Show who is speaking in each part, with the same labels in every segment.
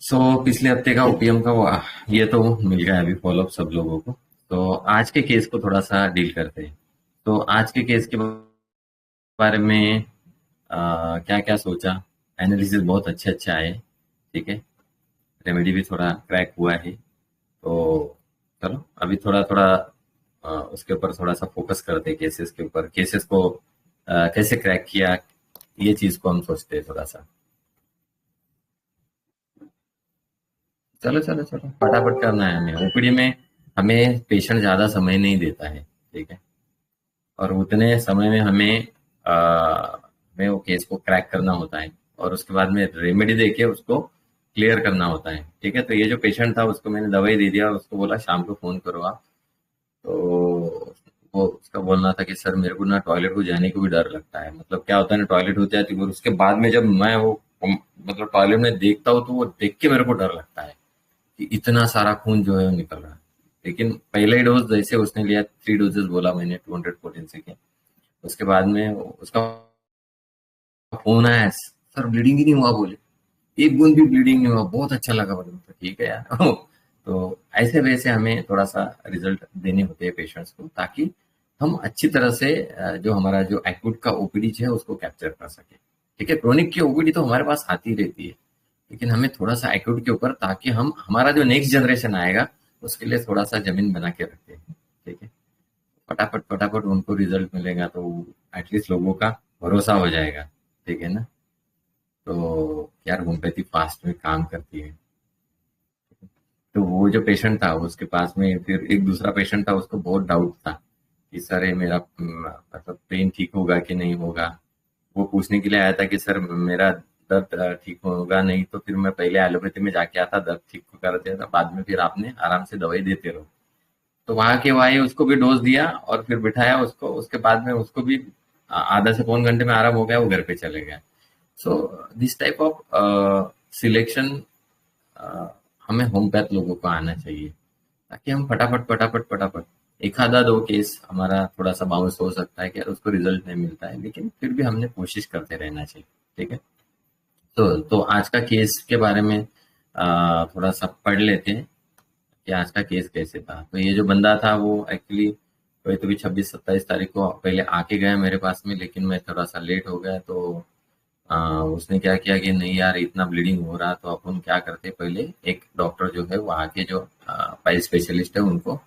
Speaker 1: पिछले हफ्ते का ओपीएम का ये तो मिल गया अभी फॉलोअप सब लोगों को। तो आज के केस को थोड़ा सा डील करते हैं। तो आज के केस के बारे में क्या क्या सोचा। एनालिसिस बहुत अच्छे अच्छे आए। ठीक है। रेमेडी भी थोड़ा क्रैक हुआ है। तो चलो अभी थोड़ा थोड़ा उसके ऊपर थोड़ा सा फोकस करते हैं, केसेस के ऊपर, केसेस को कैसे क्रैक किया, ये चीज को हम सोचते हैं थोड़ा सा। चलो चलो चलो, फटाफट करना है हमें। ओपीडी में हमें पेशेंट ज्यादा समय नहीं देता है। ठीक है। और उतने समय में हमें वो केस को क्रैक करना होता है, और उसके बाद में रेमेडी देके उसको क्लियर करना होता है। ठीक है। तो ये जो पेशेंट था उसको मैंने दवाई दे दिया और उसको बोला शाम को फोन करो आप। तो वो उसका बोलना था कि सर मेरे को ना टॉयलेट को जाने को भी डर लगता है। मतलब क्या होता है ना, टॉयलेट हो जाती है और उसके बाद में जब मैं वो मतलब टॉयलेट में देखता हूँ तो वो देख के मेरे को डर लगता है कि इतना सारा खून जो है वो निकल रहा है। लेकिन पहले डोज जैसे उसने लिया, 3 डोजेस बोला मैंने 214 से के। उसके बाद में उसका फोन आया, सर ब्लीडिंग ही नहीं हुआ बोले, एक बूंद भी ब्लीडिंग नहीं हुआ, बहुत अच्छा लगा बोले। तो ठीक है यार। तो ऐसे वैसे हमें थोड़ा सा रिजल्ट देने होते हैं पेशेंट्स को, ताकि हम अच्छी तरह से जो हमारा जो एक्यूट का ओपीडी है उसको कैप्चर कर सके। ठीक है। क्रोनिक की ओपीडी तो हमारे पास आती रहती है, लेकिन हमें थोड़ा सा एक्यूट के ऊपर, ताकि हम हमारा जो नेक्स्ट जनरेशन आएगा उसके लिए थोड़ा सा जमीन बना के रखते हैं। ठीक है। फटाफट फटाफट उनको रिजल्ट मिलेगा तो एटलीस्ट लोगों का भरोसा हो जाएगा। ठीक है ना। तो यार होम्योपैथी फास्ट में काम करती है। तो वो जो पेशेंट था उसके पास में फिर एक दूसरा पेशेंट था, उसको बहुत डाउट था कि सर ये मेरा मतलब पेन ठीक होगा कि नहीं होगा। वो पूछने के लिए आया था कि सर मेरा दर्द ठीक होगा, नहीं तो फिर मैं पहले एलोपैथी में जाके आता, दर्द ठीक कर देता, बाद में फिर आपने आराम से दवाई देते रहो। तो वहां के वही उसको भी डोज दिया और फिर बिठाया उसको। उसके बाद में उसको भी आधा से पौन घंटे में आराम हो गया, वो घर पे चले गया। So this type of selection हमें होम्योपैथ लोगों को आना चाहिए, ताकि हम फटाफट फटाफट फटाफट एक आधा दो केस हमारा थोड़ा सा बाउंस हो सकता है कि यार उसको रिजल्ट नहीं मिलता है, लेकिन फिर भी हमने कोशिश करते रहना चाहिए। ठीक है। तो आज का केस के बारे में थोड़ा सा पढ़ लेते हैं कि आज का केस कैसे था। तो ये जो बंदा था वो एक्चुअली कोई तो भी 26-27 तारीख को पहले आके गया मेरे पास में, लेकिन मैं थोड़ा सा लेट हो गया। तो उसने क्या किया कि नहीं यार इतना ब्लीडिंग हो रहा, तो अपन क्या करते, पहले एक डॉक्टर जो है वहाँ के जो पाइल स्पेशलिस्ट है उनको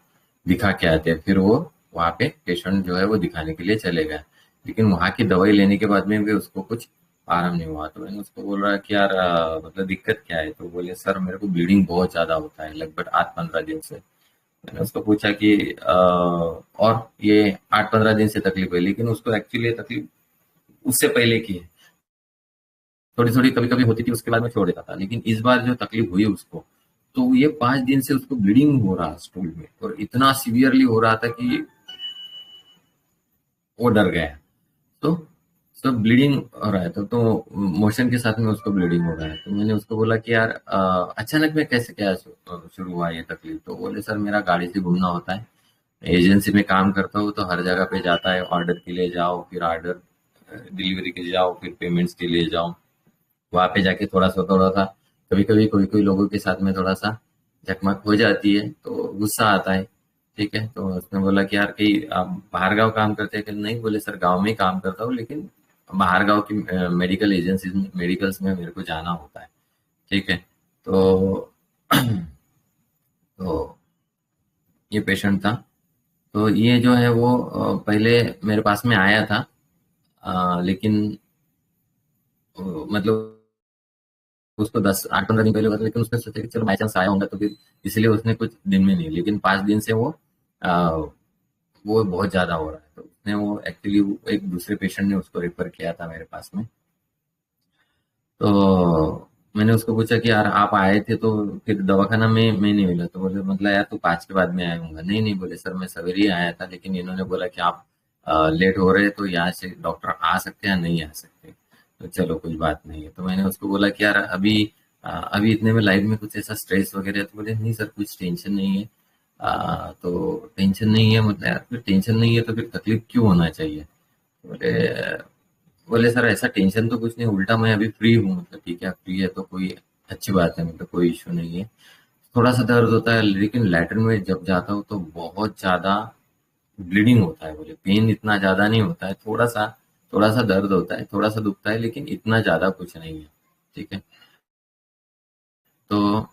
Speaker 1: दिखा के आते हैं। फिर वो वहाँ पे पेशेंट जो है वो दिखाने के लिए चले गए। लेकिन वहाँ की दवाई लेने के बाद में भी उसको कुछ आराम नहीं हुआ। तो मैंने उसको बोल रहा कि यार मतलब दिक्कत क्या है। तो बोले सर मेरे को ब्लीडिंग बहुत ज्यादा होता है, लगभग 8-15 दिन से। मैंने उसको पूछा कि और ये 8-15 दिन से तकलीफ है, लेकिन उसको एक्चुअली तकलीफ उससे पहले की है। थोड़ी थोड़ी कभी कभी होती थी, उसके बाद में छोड़ देता था। लेकिन इस बार जो तकलीफ हुई उसको, तो ये 5 दिन से उसको ब्लीडिंग हो रहा स्टूल में, और इतना सीवियरली हो रहा था कि वो डर गया। तो सब ब्लीडिंग हो रहा है, तो मोशन के साथ में उसको ब्लीडिंग हो रहा है। तो मैंने उसको बोला कि यार अचानक में कैसे क्या शुरू हुआ ये तकलीफ। तो बोले सर मेरा गाड़ी से घूमना होता है, एजेंसी में काम करता हूँ, तो हर जगह पे जाता है, ऑर्डर के लिए जाओ, फिर ऑर्डर डिलीवरी के लिए जाओ, फिर पेमेंट्स के लिए जाओ। वहां पे जाके थोड़ा सा कभी कभी कोई कोई लोगों के साथ में थोड़ा सा झकमक हो जाती है, तो गुस्सा आता है। ठीक है। तो उसने बोला कि यार कहीं आप बाहर गाँव काम करते हैं कि नहीं। बोले सर गाँव में ही काम करता हूँ, लेकिन बाहर गाँव की मेडिकल एजेंसी में, मेडिकल्स में मेरे को जाना होता है। ठीक है। तो तो ये पेशेंट था। तो ये जो है वो पहले मेरे पास में आया था, लेकिन मतलब उसको 10-8-15 दिन पहले बता, लेकिन उसने सोचा कि चलो बाई चांस आया होगा तो फिर इसलिए उसने कुछ दिन में नहीं, लेकिन 5 दिन से आ, वो बहुत ज्यादा हो रहा है। तो उसने वो एक्चुअली एक दूसरे पेशेंट ने उसको रेफर किया था मेरे पास में। तो मैंने उसको पूछा कि यार आप आए थे तो फिर दवाखाना में मैं नहीं मिला। तो बोले मतलब यार तू 5 के बाद में आया हूँगा। नहीं नहीं, बोले सर मैं सवेरे ही आया था, लेकिन इन्होंने बोला कि आप लेट हो रहे हैं, तो यहाँ से डॉक्टर आ सकते हैं या नहीं आ सकते। तो चलो कुछ बात नहीं है। तो मैंने उसको बोला कि यार अभी इतने में लाइफ में कुछ ऐसा स्ट्रेस वगैरह है। तो बोले नहीं सर कुछ टेंशन नहीं है। तो टेंशन नहीं है, मतलब यार फिर टेंशन नहीं है तो फिर तकलीफ क्यों होना चाहिए। बोले बोले सर ऐसा टेंशन तो कुछ नहीं, उल्टा मैं अभी फ्री हूँ। मतलब ठीक है फ्री है तो कोई अच्छी बात है, मतलब कोई इश्यू नहीं है। थोड़ा सा दर्द होता है, लेकिन लैट्रिन में जब जाता हूँ तो बहुत ज़्यादा ब्लीडिंग होता है। बोले पेन इतना ज़्यादा नहीं होता है, थोड़ा सा दर्द होता है, थोड़ा सा दुखता है, लेकिन इतना ज़्यादा कुछ नहीं है। ठीक है। तो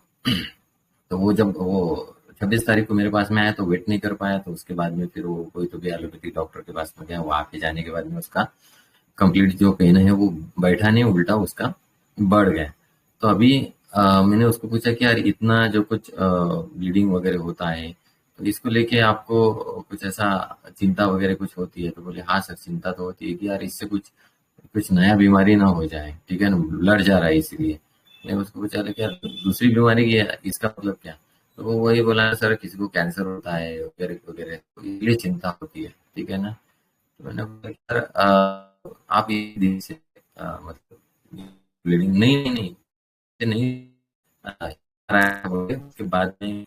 Speaker 1: तो वो जब वो 26 तारीख को मेरे पास में आया तो वेट नहीं कर पाया, तो उसके बाद में फिर वो कोई तो भी एलोपैथी डॉक्टर के पास में गया। वहाँ पे जाने के बाद में उसका कंप्लीट जो पेन है वो बैठा नहीं, उल्टा उसका बढ़ गया। तो अभी मैंने उसको पूछा कि यार इतना जो कुछ ब्लीडिंग वगैरह होता है, तो इसको लेके आपको कुछ ऐसा चिंता वगैरह कुछ होती है? तो बोले हाँ सर, चिंता तो होती है कि यार इससे कुछ कुछ नया बीमारी ना हो जाए, ठीक है ना, ब्लड जा रहा है इसीलिए। मैंने उसको पूछा कि यार दूसरी बीमारी की है, इसका मतलब क्या? तो वो वही बोला, सर किसी को कैंसर होता है वगैरह वगैरह, तो इसलिए चिंता होती है, ठीक है ना। तो मैंने बोला कि यार आप ये दिन से मतलब ब्लीडिंग नहीं नहीं नहीं ये नहीं आ रहा है, बोले उसके बाद में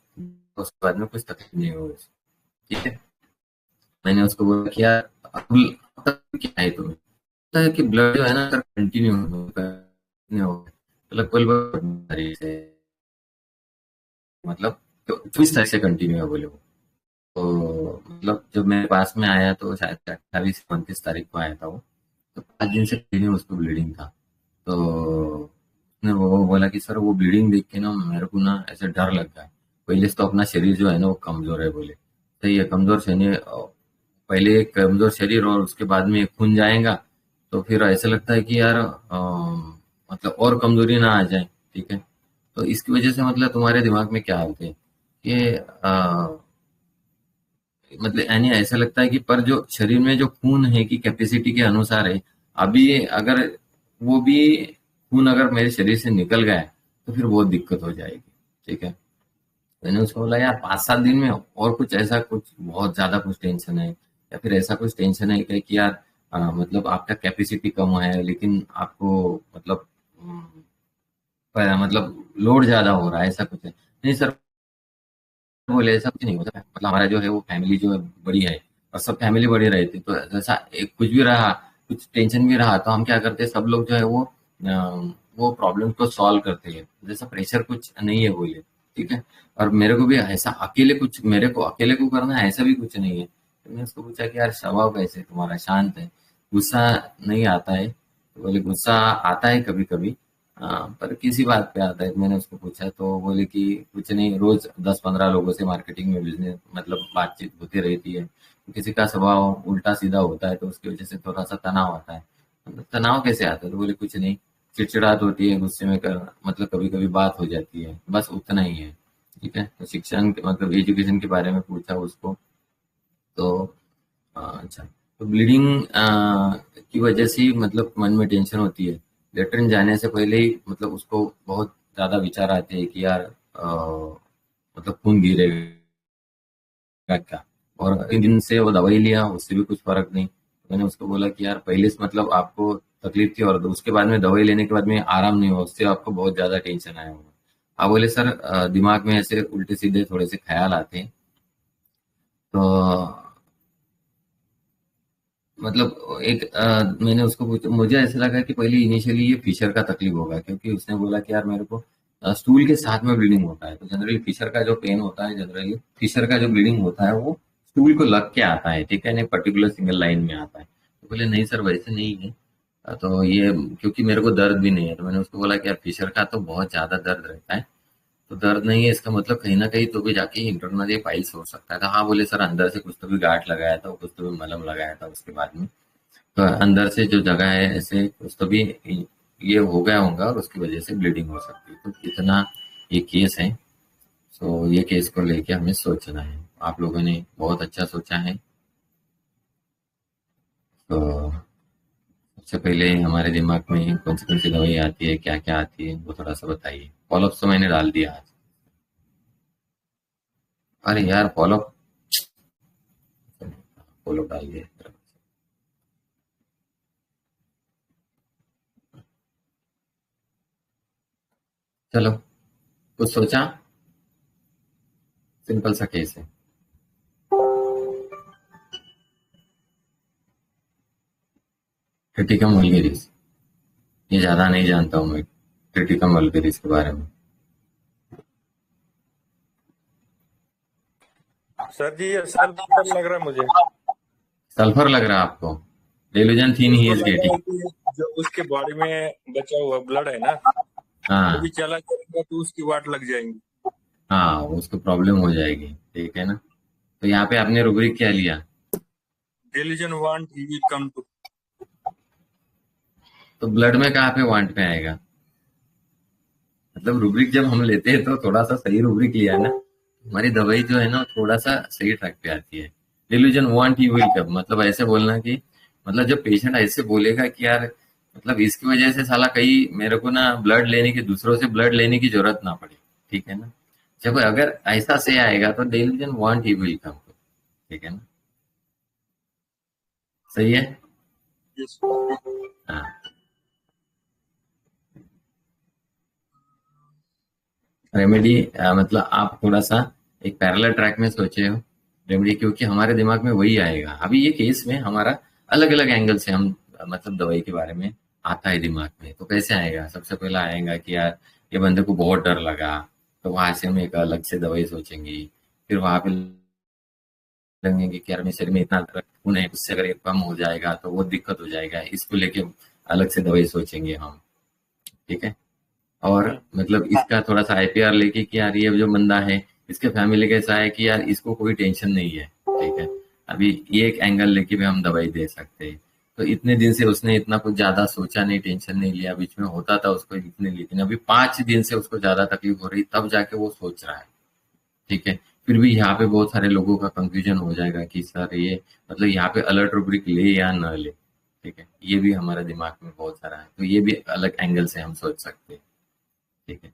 Speaker 1: कुछ तकलीफ नहीं होगी, ठीक है। मैंने उसको बोला कि यार अब तक क्या है तुम्हें? लगता है कि ब्लड जो है ना सर कंटिन्यू हो गया, तो लगभग बीमारी से मतलब तो 24 तारीख से कंटिन्यू है बोले वो। तो मतलब जब मेरे पास में आया तो शायद 28 29 तारीख को आया था वो। तो 5 दिन से कंटिन्यू उसको ब्लीडिंग था। तो उसने वो बोला कि सर वो ब्लीडिंग देख के ना मेरे को ना ऐसे डर लग रहा है। पहले से तो अपना शरीर जो है ना वो कमजोर है बोले। सही है, कमजोर शरीर, पहले एक कमजोर शरीर और उसके बाद में खून जाएगा, तो फिर ऐसा लगता है कि यार मतलब और कमजोरी ना आ जाए, ठीक है। तो इसकी वजह से मतलब तुम्हारे दिमाग में क्या होते हैं कि मतलब यानी ऐसा लगता है कि पर जो शरीर में जो खून है की कैपेसिटी के अनुसार है। अभी अगर वो भी खून अगर मेरे शरीर से निकल गया है, तो फिर बहुत दिक्कत हो जाएगी, ठीक है। मैंने उसको बोला यार 5 7 दिन में और कुछ ऐसा कुछ बहुत ज्यादा कुछ टेंशन है, या फिर ऐसा कुछ टेंशन है क्या कि यार मतलब आपका कैपेसिटी कम है लेकिन आपको मतलब मतलब लोड ज्यादा हो रहा है, ऐसा कुछ है? नहीं सर, बोले ऐसा कुछ नहीं होता है। मतलब हमारा जो है वो फैमिली जो है बड़ी है, और सब फैमिली बड़ी रहती, तो जैसा एक कुछ भी रहा, कुछ टेंशन भी रहा, तो हम क्या करते हैं, सब लोग जो है वो प्रॉब्लम को सॉल्व करते हैं। जैसा प्रेशर कुछ नहीं है बोले, ठीक है। और मेरे को भी ऐसा अकेले कुछ मेरे को अकेले को करना है ऐसा भी कुछ नहीं है। तो मैंने उसको पूछा कि यार स्वभाव कैसे है तुम्हारा, शांत है, गुस्सा नहीं आता है? तो बोले गुस्सा आता है कभी कभी, पर किसी बात पे आता है। मैंने उसको पूछा तो बोले कि कुछ नहीं, रोज 10 15 लोगों से मार्केटिंग में बिजनेस मतलब बातचीत होती रहती है, तो किसी का स्वभाव उल्टा सीधा होता है तो उसकी वजह से थोड़ा सा तनाव आता है। मतलब तनाव कैसे आता है? तो बोले कुछ नहीं, चिड़चिड़ाहट होती है, गुस्से में मतलब कभी कभी बात हो जाती है, बस उतना ही है, ठीक है। तो शिक्षण मतलब एजुकेशन के बारे में पूछा उसको। तो अच्छा, तो ब्लीडिंग की वजह से ही मतलब मन में टेंशन होती है। लेटरिन जाने से पहले ही मतलब उसको बहुत ज्यादा विचार आते हैं कि यार मतलब खून गिरेगा क्या। और 3 दिन से वो दवाई लिया, उससे भी कुछ फर्क नहीं। मैंने उसको बोला कि यार पहले से मतलब आपको तकलीफ थी और उसके बाद में दवाई लेने के बाद में आराम नहीं हुआ, उससे आपको बहुत ज्यादा टेंशन आया होगा। आप बोले सर दिमाग में ऐसे उल्टे सीधे थोड़े से ख्याल आते हैं। तो मतलब एक मैंने उसको पूछा, मुझे ऐसा लगा कि पहले इनिशियली ये फिशर का तकलीफ होगा, क्योंकि उसने बोला कि यार मेरे को स्टूल के साथ में ब्लीडिंग होता है। तो जनरली फिशर का जो पेन होता है, जनरली फिशर का जो ब्लीडिंग होता है वो स्टूल को लग के आता है, ठीक है, नहीं पर्टिकुलर सिंगल लाइन में आता है। तो बोले नहीं सर वैसे नहीं है। तो ये क्योंकि मेरे को दर्द भी नहीं है। तो मैंने उसको बोला कि यार फिशर का तो बहुत ज्यादा दर्द रहता है, तो दर्द नहीं है इसका मतलब कहीं ना कहीं तो भी जाके इंटरनल ये पाइल्स हो सकता है। तो हाँ बोले सर अंदर से कुछ तो भी गांठ लगाया था, कुछ तो भी मलहम लगाया था उसके बाद में, तो अंदर से जो जगह है ऐसे कुछ तो भी ये हो गया होगा और उसकी वजह से ब्लीडिंग हो सकती है। तो इतना ये केस है। सो ये केस को लेके हमें सोचना है। आप लोगों ने बहुत अच्छा सोचा है। तो सबसे पहले हमारे दिमाग में कौन सी दवाई आती है, क्या क्या आती है, वो थोड़ा सा बताइए। फॉलोअप तो मैंने डाल दिया आज। अरे यार फॉलोअप, फॉलोअप डाल दिया। चलो, कुछ सोचा? सिंपल सा केस है। क्रिटिकम वल्गेरिस, ये ज्यादा नहीं जानता हूँ मैं। क्रिटिकम वल्गरिस के बारे में।
Speaker 2: सर जी ये सल्फर लग रहा है मुझे।
Speaker 1: सल्फर लग रहा है आपको? डेलुजन थीन ही
Speaker 2: उसको
Speaker 1: इज
Speaker 2: लग रहा है
Speaker 1: गेटिंग।
Speaker 2: कि जो उसके बॉडी में बचा हुआ ब्लड है ना, वो भी
Speaker 1: हाँ
Speaker 2: चला जाएगा तो उसकी वाट लग जाएंगी।
Speaker 1: हाँ, उसको प्रॉब्लम हो जाएगी, ठीक है ना। तो यहाँ पे आपने रूब्रिक क्या लिया?
Speaker 2: Religion want he will come to.
Speaker 1: तो ब्लड में कहाँ पे वांट पे आएगा? मतलब रूब्रिक जब हम लेते हैं तो थोड़ा सा सही रूब्रिक लिया है ना, हमारी दवाई जो है ना थोड़ा सा सही ट्रैक पे आती है। डिल्यूजन वांट यू विल कब, मतलब ऐसे बोलना कि, मतलब जब पेशेंट ऐसे बोलेगा कि यार, मतलब इसकी वजह से साला कहीं मेरे को ना ब्लड लेने की, दूसरों से ब्लड लेने की जरूरत ना पड़े, ठीक है ना। जब अगर ऐसा से आएगा तो delusion want you will come, ठीक है ना। सही है।
Speaker 2: यस।
Speaker 1: हाँ। रेमेडी मतलब आप थोड़ा सा एक पैरेलल ट्रैक में सोचे हो रेमेडी, क्योंकि हमारे दिमाग में वही आएगा। अभी ये केस में हमारा अलग अलग एंगल से हम मतलब दवाई के बारे में आता है दिमाग में। तो कैसे आएगा? सबसे पहला आएगा कि यार ये बंदे को बहुत डर लगा, तो वहां से हम एक अलग से दवाई सोचेंगे। फिर वहां पे लगेंगे कि यार मेरे शरीर में इतना खून है, उससे अगर ये कम हो जाएगा तो वो दिक्कत हो जाएगा, इसको लेके अलग से दवाई सोचेंगे हम, ठीक है। और मतलब इसका थोड़ा सा आईपीआर लेके कि यार ये जो बंदा है इसके फैमिली कैसा है कि यार इसको कोई टेंशन नहीं है, ठीक है। अभी ये एक एंगल लेके भी हम दवाई दे सकते हैं। तो इतने दिन से उसने इतना कुछ ज्यादा सोचा नहीं, टेंशन नहीं लिया, बीच में होता था उसको इतने, लेकिन अभी 5 दिन से उसको ज्यादा तकलीफ हो रही, तब जाके वो सोच रहा है, ठीक है। फिर भी यहाँ पे बहुत सारे लोगों का कंफ्यूजन हो जाएगा कि सर ये मतलब यहाँ पे अलर्ट रूब्रिक ले या न ले, ठीक है। ये भी हमारे दिमाग में बहुत सारा है, तो ये भी अलग एंगल से हम सोच सकते हैं, ठीक है।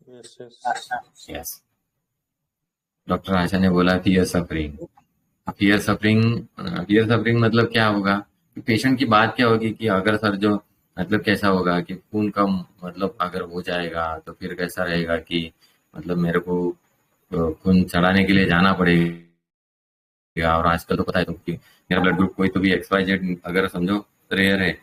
Speaker 2: Yes yes.
Speaker 1: यस। डॉक्टर आशा ने बोला फियर सफरिंग। फियर सफरिंग मतलब क्या होगा कि पेशेंट की बात क्या होगी कि अगर सर जो मतलब कैसा होगा कि खून कम मतलब अगर हो जाएगा तो फिर कैसा रहेगा कि मतलब मेरे को खून चढ़ाने के लिए जाना पड़ेगा। और आजकल तो पता है तुमको कि मेरा ब्लड ग्रुप कोई तो भी XYZ अगर समझो रेयर है,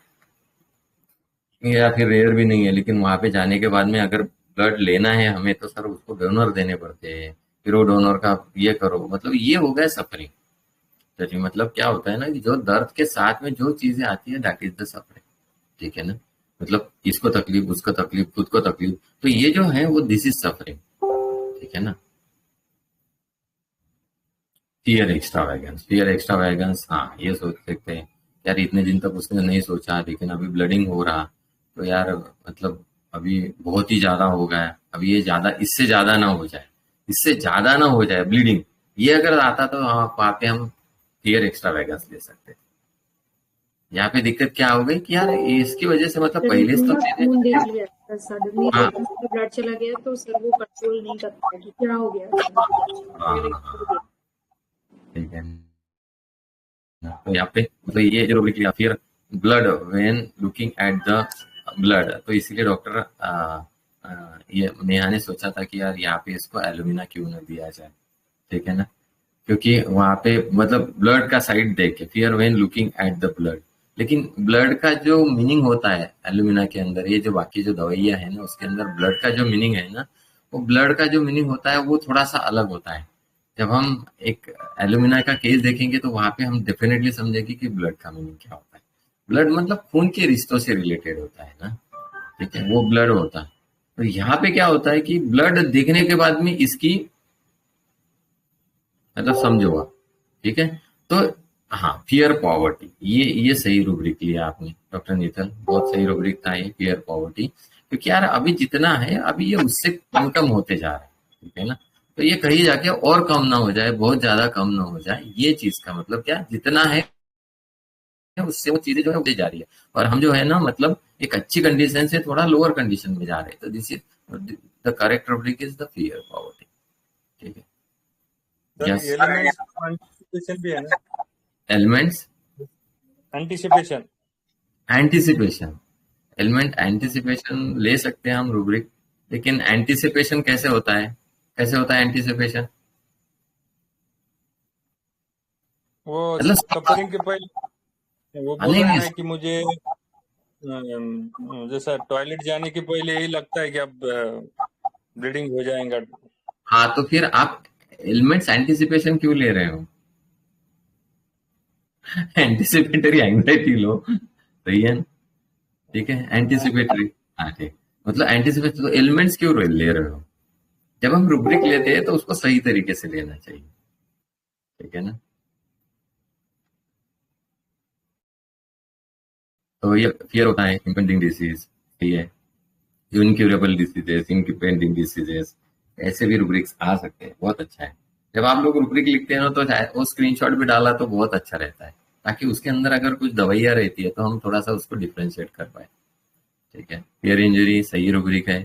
Speaker 1: या फिर रेयर भी नहीं है, लेकिन वहां पे जाने के बाद में अगर ब्लड लेना है हमें तो सर उसको डोनर देने पड़ते हैं। फिर वो डोनर का ये करो, मतलब ये हो गया सफरिंग। तो मतलब क्या होता है ना कि जो दर्द के साथ में जो चीजें आती है दैट इज द सफरिंग, ठीक है ना। मतलब इसको तकलीफ, उसको तकलीफ, खुद को तकलीफ, तो ये जो है वो दिस इज सफरिंग, ठीक है ना। फियर एक्स्ट्रा वैगन्स, हाँ ये सोच सकते हैं यार इतने दिन तक उसने नहीं सोचा, लेकिन अभी ब्लडिंग हो रहा, तो यार मतलब अभी बहुत ही ज्यादा हो गया है, अभी ये ज्यादा, इससे ज्यादा ना हो जाए, इससे ज्यादा ना हो जाए ब्लीडिंग, ये अगर आता तो हाँ वहाँ पे हम फियर एक्स्ट्रा वैगन्स ले सकते हैं। यहाँ पे दिक्कत क्या हो गई कि यार इसकी वजह से मतलब
Speaker 3: सर
Speaker 1: पहले
Speaker 3: इसने
Speaker 1: से तो
Speaker 3: ना
Speaker 1: चीजें,
Speaker 3: खून देख लिया सडनली,
Speaker 1: हाँ
Speaker 3: एकदम से ब्लड चला गया तो सर वो कंट्रोल नहीं कर पाया कि क्या हो गया
Speaker 1: हाँ हाँ हाँ, ठीक है। तो यहाँ पे मतलब ये जो लिख लिया फिर blood when looking at the blood, तो इसीलिए डॉक्टर ये नेहा ने सोचा था कि यार यहाँ पे इसको एलुमिना क्यों न दिया जाए, ठीक है ना। क्योंकि वहां पे मतलब ब्लड का साइड देख के fear when looking at the blood, लेकिन ब्लड का जो मीनिंग होता है एलुमिना के अंदर, ये जो बाकी जो दवाइयां है ना उसके अंदर ब्लड का जो मीनिंग है ना, वो ब्लड का जो मीनिंग होता है वो थोड़ा सा अलग होता है। जब हम एक एल्यूमिना का केस देखेंगे तो वहां पे हम डेफिनेटली समझेंगे कि ब्लड का मीनिंग क्या होता है। ब्लड मतलब खून के रिश्तों से रिलेटेड होता है ना, ठीक है, वो ब्लड होता है। तो यहाँ पे क्या होता है कि ब्लड देखने के बाद में इसकी मतलब समझो आप, ठीक है। तो हाँ फियर पॉवर्टी, ये सही रूब्रिक लिया आपने डॉक्टर नीतल, बहुत सही रूब्रिक था ये फियर पॉवर्टी, क्योंकि यार अभी जितना है अभी ये उससे कम कम होते जा रहा है, ठीक है ना। तो ये कहीं जाके और कम ना हो जाए, बहुत ज्यादा कम ना हो जाए, ये चीज का मतलब क्या, जितना है उससे वो चीजें जो है होती जा रही है। और हम जो है ना मतलब एक अच्छी कंडीशन से थोड़ा लोअर कंडीशन में जा रहे हैं, तो this is the correct rubric is the fear poverty, ठीक है।
Speaker 2: Sir
Speaker 1: yes.
Speaker 2: एलिमेंट्स एंटिसिपेशन भी है ना।
Speaker 1: Elements
Speaker 2: anticipation.
Speaker 1: Anticipation, element anticipation ले सकते हैं हम रूब्रिक, लेकिन एंटिसिपेशन कैसे होता है, कैसे होता है एंटिसिपेशन?
Speaker 2: वो
Speaker 1: मतलब
Speaker 2: सफरिंग के पहले वो बोल
Speaker 1: नहीं
Speaker 2: रहा है
Speaker 1: नहीं,
Speaker 2: ना कि मुझे जैसा टॉयलेट जाने के पहले यही लगता है कि अब ब्लीडिंग हो जाएगा।
Speaker 1: हाँ, तो फिर आप एलिमेंट्स एंटिसिपेशन क्यों ले रहे हो? एंटिसिपेटरी एंग्जाइटी लो, सही है ना? ठीक है, एंटिसिपेटरी। हाँ ठीक, मतलब एंटिसिपेटरी तो एलिमेंट्स क्यों ले रहे हो? जब हम रूब्रिक लेते हैं तो उसको सही तरीके से लेना चाहिए, ठीक है ना? तो ये फियर होता है, इम्पेंडिंग डिसीज, ठीक है, इनक्यूरेबल डिसीजेस, इनपेंडिंग डिसीजेस, ऐसे भी रूब्रिक्स आ सकते हैं, बहुत अच्छा है। जब आप लोग रूब्रिक लिखते हैं ना तो वो स्क्रीनशॉट भी डाला तो बहुत अच्छा रहता है, ताकि उसके अंदर अगर कुछ दवाइयाँ रहती है तो हम थोड़ा सा उसको डिफ्रेंशिएट कर पाए, ठीक है। फियर इंजरी सही रूब्रिक है।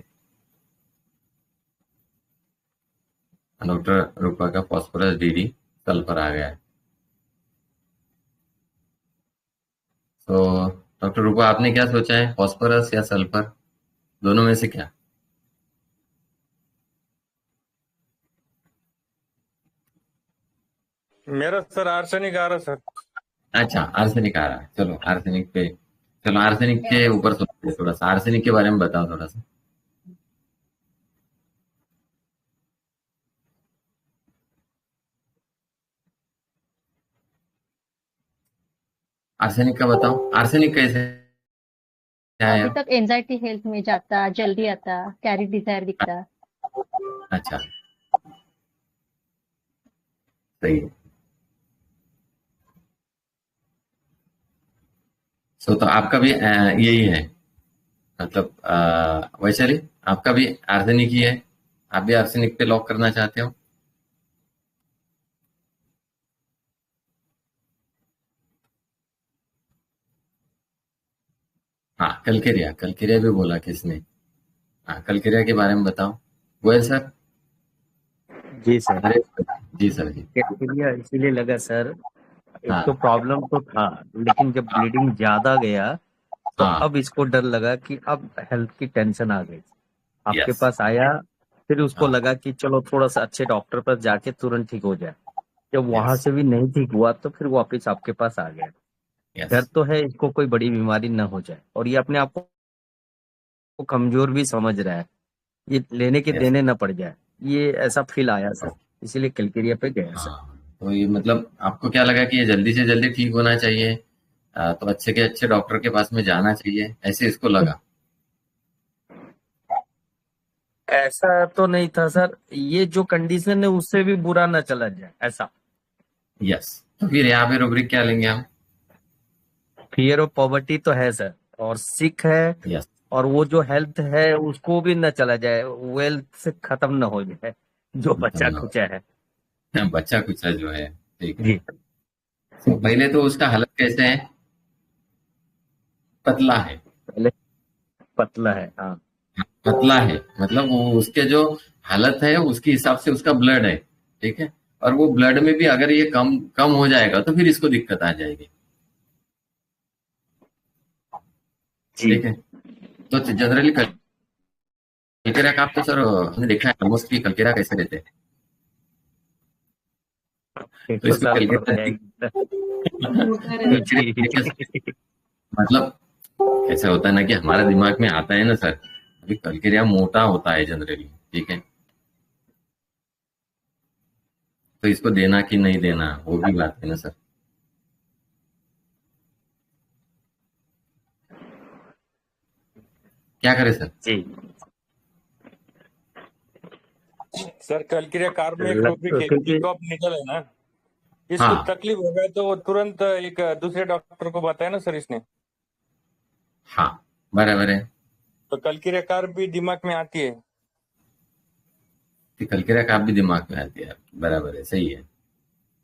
Speaker 1: डॉक्टर रूपा का फॉस्फोरस डीडी सल्फर आ गया है। तो डॉक्टर रूपा आपने क्या सोचा है, फॉस्फोरस या सल्फर, दोनों में से क्या?
Speaker 2: मेरा सर आर्सेनिक आ रहा सर।
Speaker 1: अच्छा, आर्सेनिक आ रहा है, चलो आर्सेनिक पे, चलो आर्सेनिक के ऊपर सोचते हैं थोड़ा सा, आर्सेनिक के बारे में बताओ थोड़ा सा। आर्सेनिक का बताओ, आर्सेनिक कैसे
Speaker 4: अभी
Speaker 1: आया?
Speaker 4: तक एंजाइटी हेल्थ में जाता, जल्दी आता, कैरी डिजायर दिखता।
Speaker 1: अच्छा, सही है। सो तो आपका भी यही है, मतलब वैशाली आपका भी आर्सेनिक ही है, आप भी आर्सेनिक पे लॉक करना चाहते हो? हाँ, कलकेरिया, कलकेरिया भी बोला किसने? हाँ, कलकेरिया के बारे में बताओ, गोयल सर।
Speaker 5: जी सर।
Speaker 1: अरे जी सर जी।
Speaker 5: कैटरीलिया इसीलिए लगा सर, एक
Speaker 1: हाँ
Speaker 5: तो प्रॉब्लम तो था, लेकिन जब ब्लीडिंग ज्यादा गया तो
Speaker 1: हाँ,
Speaker 5: अब इसको डर लगा कि अब हेल्थ की टेंशन आ गई। आपके
Speaker 1: यस,
Speaker 5: पास आया, फिर उसको
Speaker 1: हाँ,
Speaker 5: लगा कि चलो थोड़ा सा अच्छे डॉक्टर पास जाके तुरंत ठीक हो जाए। जब वहां
Speaker 1: यस,
Speaker 5: से भी नहीं ठीक हुआ तो फिर वापिस आपके पास आ गया।
Speaker 1: यस,
Speaker 5: डर तो है इसको कोई बड़ी बीमारी न हो जाए, और ये अपने आप को कमजोर भी समझ रहा है, ये लेने के
Speaker 1: यस।
Speaker 5: देने न पड़ जाए। ये ऐसा फील आया सर, इसीलिए कलकेरिया पे गया सर।
Speaker 1: हाँ, तो ये मतलब आपको क्या लगा कि ये जल्दी से जल्दी ठीक होना चाहिए, तो अच्छे के अच्छे डॉक्टर के पास में जाना चाहिए, ऐसे इसको लगा?
Speaker 5: ऐसा तो नहीं था सर, ये जो कंडीशन है उससे भी बुरा ना चला जाए ऐसा।
Speaker 1: यस, तो फिर यहाँ पे रूब्रिक क्या लेंगे हम?
Speaker 5: फियर ऑफ पॉवर्टी तो है सर, और सिक है,
Speaker 1: यस,
Speaker 5: और वो जो हेल्थ है उसको भी न चला जाए, वेल्थ से खत्म न हो जाए, जो बच्चा
Speaker 1: मतलब
Speaker 5: खुचा है।
Speaker 1: बच्चा कुछ जो है, ठीक है।
Speaker 5: जी।
Speaker 1: तो पहले तो उसका हालत कैसे है? पतला है।
Speaker 5: पहले पतला है, हाँ।
Speaker 1: पतला है मतलब वो उसके जो हालत है उसके हिसाब से उसका ब्लड है, ठीक है। और वो ब्लड में भी अगर ये कम कम हो जाएगा तो फिर इसको दिक्कत आ जाएगी,
Speaker 5: जी।
Speaker 1: ठीक है। तो जनरली कलकेरा का आप तो सर हमने देखा है ऑलमोस्ट कि कलकेरा कैसे रहते हैं, तो
Speaker 5: 100
Speaker 1: इसको
Speaker 5: साल पड़ता है।
Speaker 1: कलकेरा
Speaker 3: मोटा रहता
Speaker 5: जी।
Speaker 1: मतलब ऐसा होता है ना कि हमारा दिमाग में आता है ना सर, अभी कलकेरिया मोटा होता है जनरली, ठीक है। तो इसको देना कि नहीं देना वो भी बात है ना सर। क्या करें सर?
Speaker 5: जी।
Speaker 2: सर कलकिरिया कार्ब में एक रूब्रिक है,
Speaker 5: क्योंकि
Speaker 2: कप निकल है ना, इसको
Speaker 1: हाँ
Speaker 2: तकलीफ हो गया तो वो तुरंत एक दूसरे डॉक्टर को बताया ना सर इसने।
Speaker 1: हाँ, बराबर है।
Speaker 2: तो कलकिरिया कार्ब भी दिमाग में आती है।
Speaker 1: कि कलकेरा का आप भी दिमाग में आती है, बराबर है, सही है,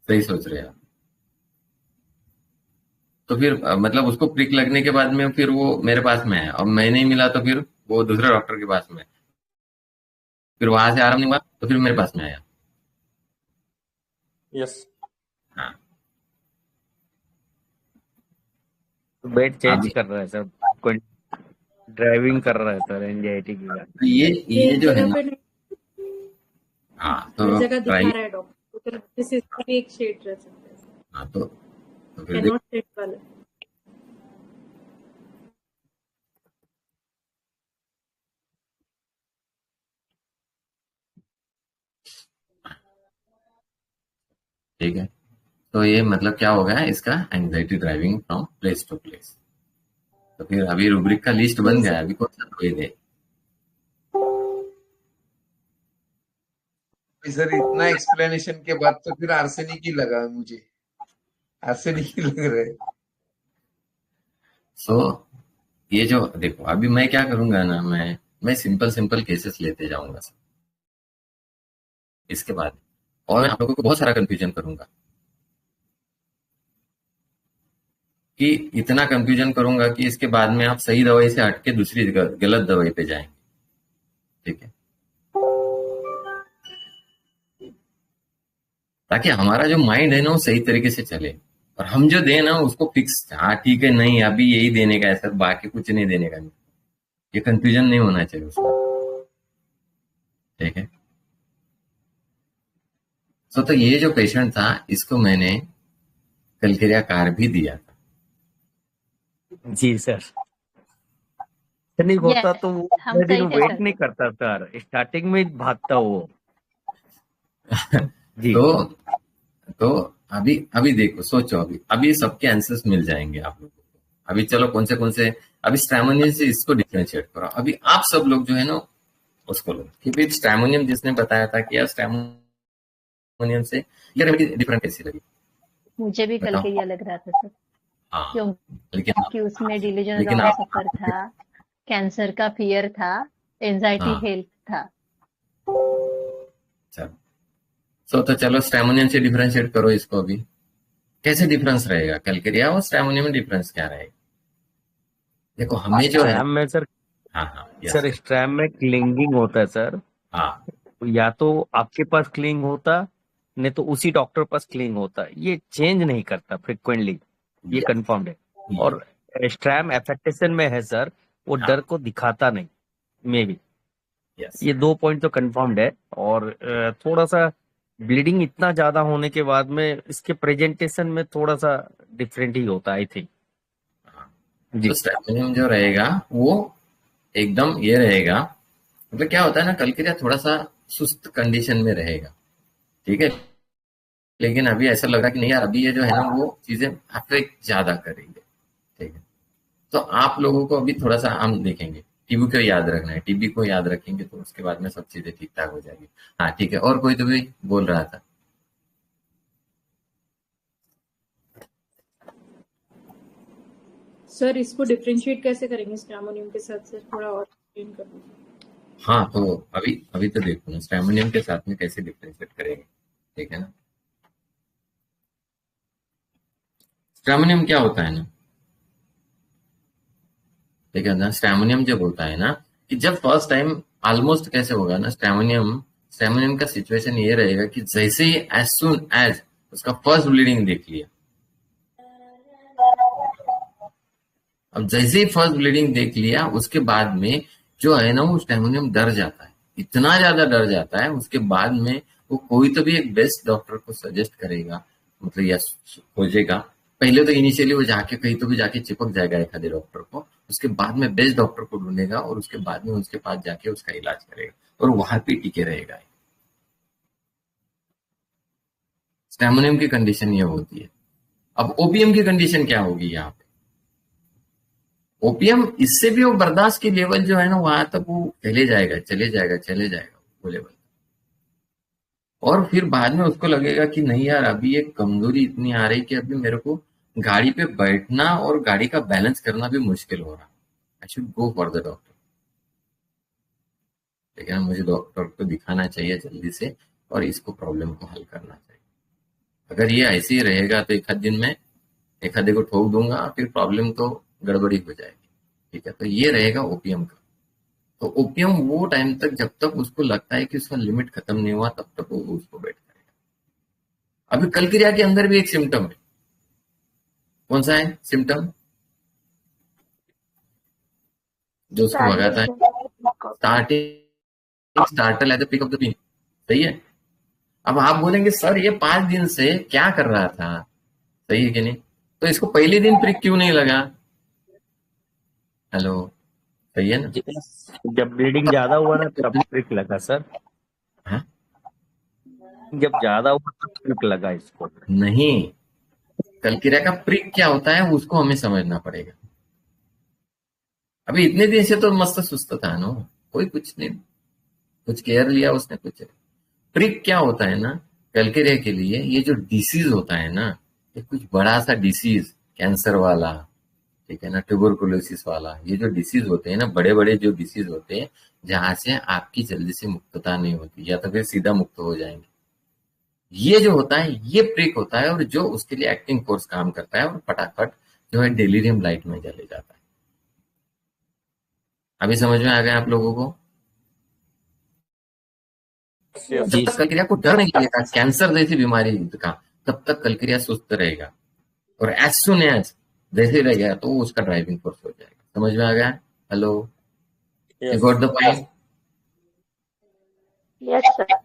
Speaker 1: सही सोच रहे हैं आप। तो फिर मतलब उसको प्रिक लगने के बाद में फिर वो मेरे पास में है और मैं नहीं मिला तो फिर वो दूसरे डॉक्टर के पास में है। फिर वहां से आराम नहीं हुआ तो फिर मेरे पास में आया।
Speaker 2: यस।
Speaker 1: हाँ,
Speaker 5: बेड
Speaker 1: आप
Speaker 5: चेंज कर रहा है सर, कोई ड्राइविंग कर रहा है सर एंजाइटी की वजह
Speaker 1: तो
Speaker 3: है
Speaker 1: ये
Speaker 3: एक
Speaker 1: जो है
Speaker 3: जगह
Speaker 1: ना,
Speaker 3: पे नहीं,
Speaker 1: हाँ
Speaker 3: हर
Speaker 1: तो
Speaker 3: जगह दिखा
Speaker 1: ट्राई,
Speaker 3: रहा है डॉक्टर, तो जिस इसका भी एक शेड रह सकता है,
Speaker 1: हाँ तो फिर
Speaker 3: कैनॉट शेड वाला।
Speaker 1: ठीक है। तो ये मतलब क्या हो गया इसका, anxiety driving from place to place. तो फिर अभी रूब्रिक का लिस्ट बन गया, अभी कौन सा दवाई दे?
Speaker 6: सर इतना एक्सप्लेनेशन के बाद तो फिर आर्सेनिक ही लगा मुझे, आर्सेनिक ही लग रहा है।
Speaker 1: सो ये जो देखो, अभी मैं क्या करूंगा ना, मैं सिंपल सिंपल केसेस लेते जाऊंगा सर इसके बाद, और मैं आप लोगों को बहुत सारा कंफ्यूजन करूंगा, कि इतना कंफ्यूजन करूंगा कि इसके बाद में आप सही दवाई से हटके दूसरी गलत दवाई पे जाएंगे। ठीक है, ताकि हमारा जो माइंड है ना वो सही तरीके से चले, और हम जो दें ना उसको फिक्स, हाँ ठीक है, नहीं अभी यही देने का है सर, बाकी कुछ नहीं देने का, नहीं, ये कंफ्यूजन नहीं होना चाहिए उसका। ठीक है। तो ये जो पेशेंट था इसको मैंने कलकेरिया कार भी दिया था।
Speaker 5: जी सर, नहीं होता तो वो
Speaker 4: हम
Speaker 5: दिन
Speaker 4: सही थे
Speaker 5: वेट
Speaker 4: सर।
Speaker 5: नहीं करता सर, स्टार्टिंग में भागता वो। जी
Speaker 1: तो अभी अभी देखो, सोचो, अभी सबके आंसर्स मिल जाएंगे आप लोगों को। अभी चलो कौन से अभी स्ट्रैमोनियम से इसको डिफरेंशिएट करो। अभी आप सब लोग जो है ना उसको लो, क्योंकि स्ट्रैमोनियम जिसने बताया था कि यार स्ट्रैमोनियम से ये रेमेडी डिफरेंट कैसी लगी,
Speaker 4: मुझे भी कल
Speaker 1: बताओ।
Speaker 4: के ये लग रहा था सर,
Speaker 1: हाँ,
Speaker 4: क्योंकि उसमें डिलीजन
Speaker 1: लेकिन
Speaker 4: ऑफ
Speaker 1: आप
Speaker 4: सफर था, कैंसर का फियर था, एंजाइटी
Speaker 1: हाँ
Speaker 4: हेल्थ था।
Speaker 1: चलो, तो चलो स्ट्रैमोनियम से डिफरेंशिएट करो इसको। अभी कैसे डिफरेंस रहेगा कैलकेरिया और स्ट्रैमोनियम में, डिफरेंस क्या रहेगा? देखो हमें जो है,
Speaker 5: स्ट्रैम में सर,
Speaker 1: हाँ हाँ यस,
Speaker 5: स्ट्रैम में क्लिंगिंग होता है सर।
Speaker 1: हाँ
Speaker 5: या तो आपके पास क्लिंग होता, नहीं तो उसी डॉक्टर पास क्लिंग होता, ये चेंज नहीं करता फ्रिक्वेंटली, ये
Speaker 1: यस
Speaker 5: कंफर्म्ड है। और स्ट्रैम एफेक्टेशन में है सर, वो
Speaker 1: हाँ
Speaker 5: डर को दिखाता नहीं, मे बी।
Speaker 1: यस।
Speaker 5: ये 2 पॉइंट तो कंफर्म्ड है। और थोड़ा सा ब्लीडिंग इतना ज्यादा होने के बाद में इसके प्रेजेंटेशन में थोड़ा सा डिफरेंट ही होता है, आई थिंक।
Speaker 1: तो
Speaker 5: जी
Speaker 1: स्ट्रैमोनियम जो रहेगा वो एकदम ये रहेगा, मतलब क्या होता है ना, कैलकेरिया थोड़ा सा सुस्त कंडीशन में रहेगा। ठीक है, लेकिन अभी ऐसा लग रहा है कि नहीं यार, अभी ये जो है ना वो चीजें अफेक्ट ज्यादा करेंगे। ठीक है, तो आप लोगों को अभी थोड़ा सा हम देखेंगे, टीबी को याद रखना है, टीबी को याद रखेंगे तो उसके बाद में सब चीजें ठीक ठाक हो जाएगी। हाँ ठीक है, और कोई तो भी बोल रहा था।
Speaker 3: सर इसको डिफरेंशिएट कैसे करेंगे स्ट्रैमोनियम के साथ? सर थोड़ा और एक्सप्लेन कर दीजिए।
Speaker 1: हाँ तो अभी अभी तो देखो ना स्ट्रैमोनियम के साथ में कैसे डिफ्रेंशिएट करेंगे। ठीक है ना, स्ट्रैमोनियम क्या होता है ना, ठीक है ना, स्ट्रैमोनियम जब होता है ना, कि जब फर्स्ट टाइम ऑलमोस्ट कैसे होगा ना, स्ट्रैमोनियम स्ट्रैमोनियम का सिचुएशन ये रहेगा कि जैसे ही एज सुन एज उसका फर्स्ट ब्लीडिंग देख लिया, अब जैसे ही फर्स्ट ब्लीडिंग देख लिया उसके बाद में जो है ना वो स्टैमोनियम डर जाता है, इतना ज्यादा डर जाता है। उसके बाद में वो कोई तो भी एक बेस्ट डॉक्टर को सजेस्ट करेगा, मतलब या खोजेगा। पहले तो इनिशियली वो जाके कहीं तो भी जाके चिपक जाएगा एक आधे डॉक्टर को, उसके बाद में बेस्ट डॉक्टर को ढूंढेगा और उसके बाद में उसके पास जाके उसका इलाज करेगा और वहां पे टिके रहेगा। स्टैमोनियम की कंडीशन ये होती है। अब ओपीएम की कंडीशन क्या होगी यहाँ पे? ओपीएम इससे भी वो बर्दाश्त की लेवल जो है ना वहां तक वो चले जाएगा वो लेवल, और फिर बाद में उसको लगेगा कि नहीं यार अभी एक कमजोरी इतनी आ रही कि अभी मेरे को गाड़ी पे बैठना और गाड़ी का बैलेंस करना भी मुश्किल हो रहा, I should go for the doctor. लेकिन मुझे डॉक्टर को दिखाना चाहिए जल्दी से और इसको प्रॉब्लम को हल करना चाहिए। अगर ये ऐसे ही रहेगा तो एक आध दिन में एक आधे को ठोक दूंगा, फिर प्रॉब्लम तो गड़बड़ी हो जाएगी। ठीक है, तो ये रहेगा ओपीएम का। तो ओपीएम वो टाइम तक जब तक उसको लगता है कि उसका लिमिट खत्म नहीं हुआ तब तक वो उसको बैठ करेगा। अभी कलक्रिया के अंदर भी एक सिम्टम है, कौन सा है सिम्टम जो उसको भगाता है? Startle at the prick of the pin, सही है। अब आप बोलेंगे सर ये 5 दिन से क्या कर रहा था, सही है कि नहीं? तो इसको पहले दिन प्रिक क्यों नहीं लगा? हेलो, सही है ना?
Speaker 5: जब ब्लीडिंग ज्यादा हुआ ना तब ट्रिक लगा सर।
Speaker 1: हाँ?
Speaker 5: जब ज्यादा हुआ तो प्रिक लगा इसको।
Speaker 1: नहीं, कलकिरिया का प्रिक क्या होता है उसको हमें समझना पड़ेगा। अभी इतने दिन से तो मस्त सुस्त था ना, कोई कुछ नहीं, कुछ केयर लिया उसने कुछ। प्रिक क्या होता है ना, कलकिरिया के लिए ये जो डिसीज होता है ना, ये कुछ बड़ा सा डिसीज, कैंसर वाला, ठीक है ना, ट्यूबरकुलोसिस वाला, ये जो डिसीज होते हैं ना, बड़े बड़े जो डिसीज होते हैं जहां से आपकी जल्दी से मुक्तता नहीं होती या तो फिर सीधा मुक्त हो जाएंगे, ये जो होता है ये प्रिक होता है, और जो उसके लिए एक्टिंग फोर्स काम करता है और फटाफट जो है डेलीरियम लाइट में चले जाता है। अभी समझ में आ गया आप लोगों को?
Speaker 2: yes.
Speaker 1: जब तक कलक्रिया को डर नहीं लगेगा कैंसर जैसी बीमारी का, तब तक कलक्रिया सुस्त रहेगा, और एज सुन एज जैसे रहेगा तो उसका ड्राइविंग फोर्स हो जाएगा। समझ में आ गया? Hello, you got the point?
Speaker 4: Yes sir.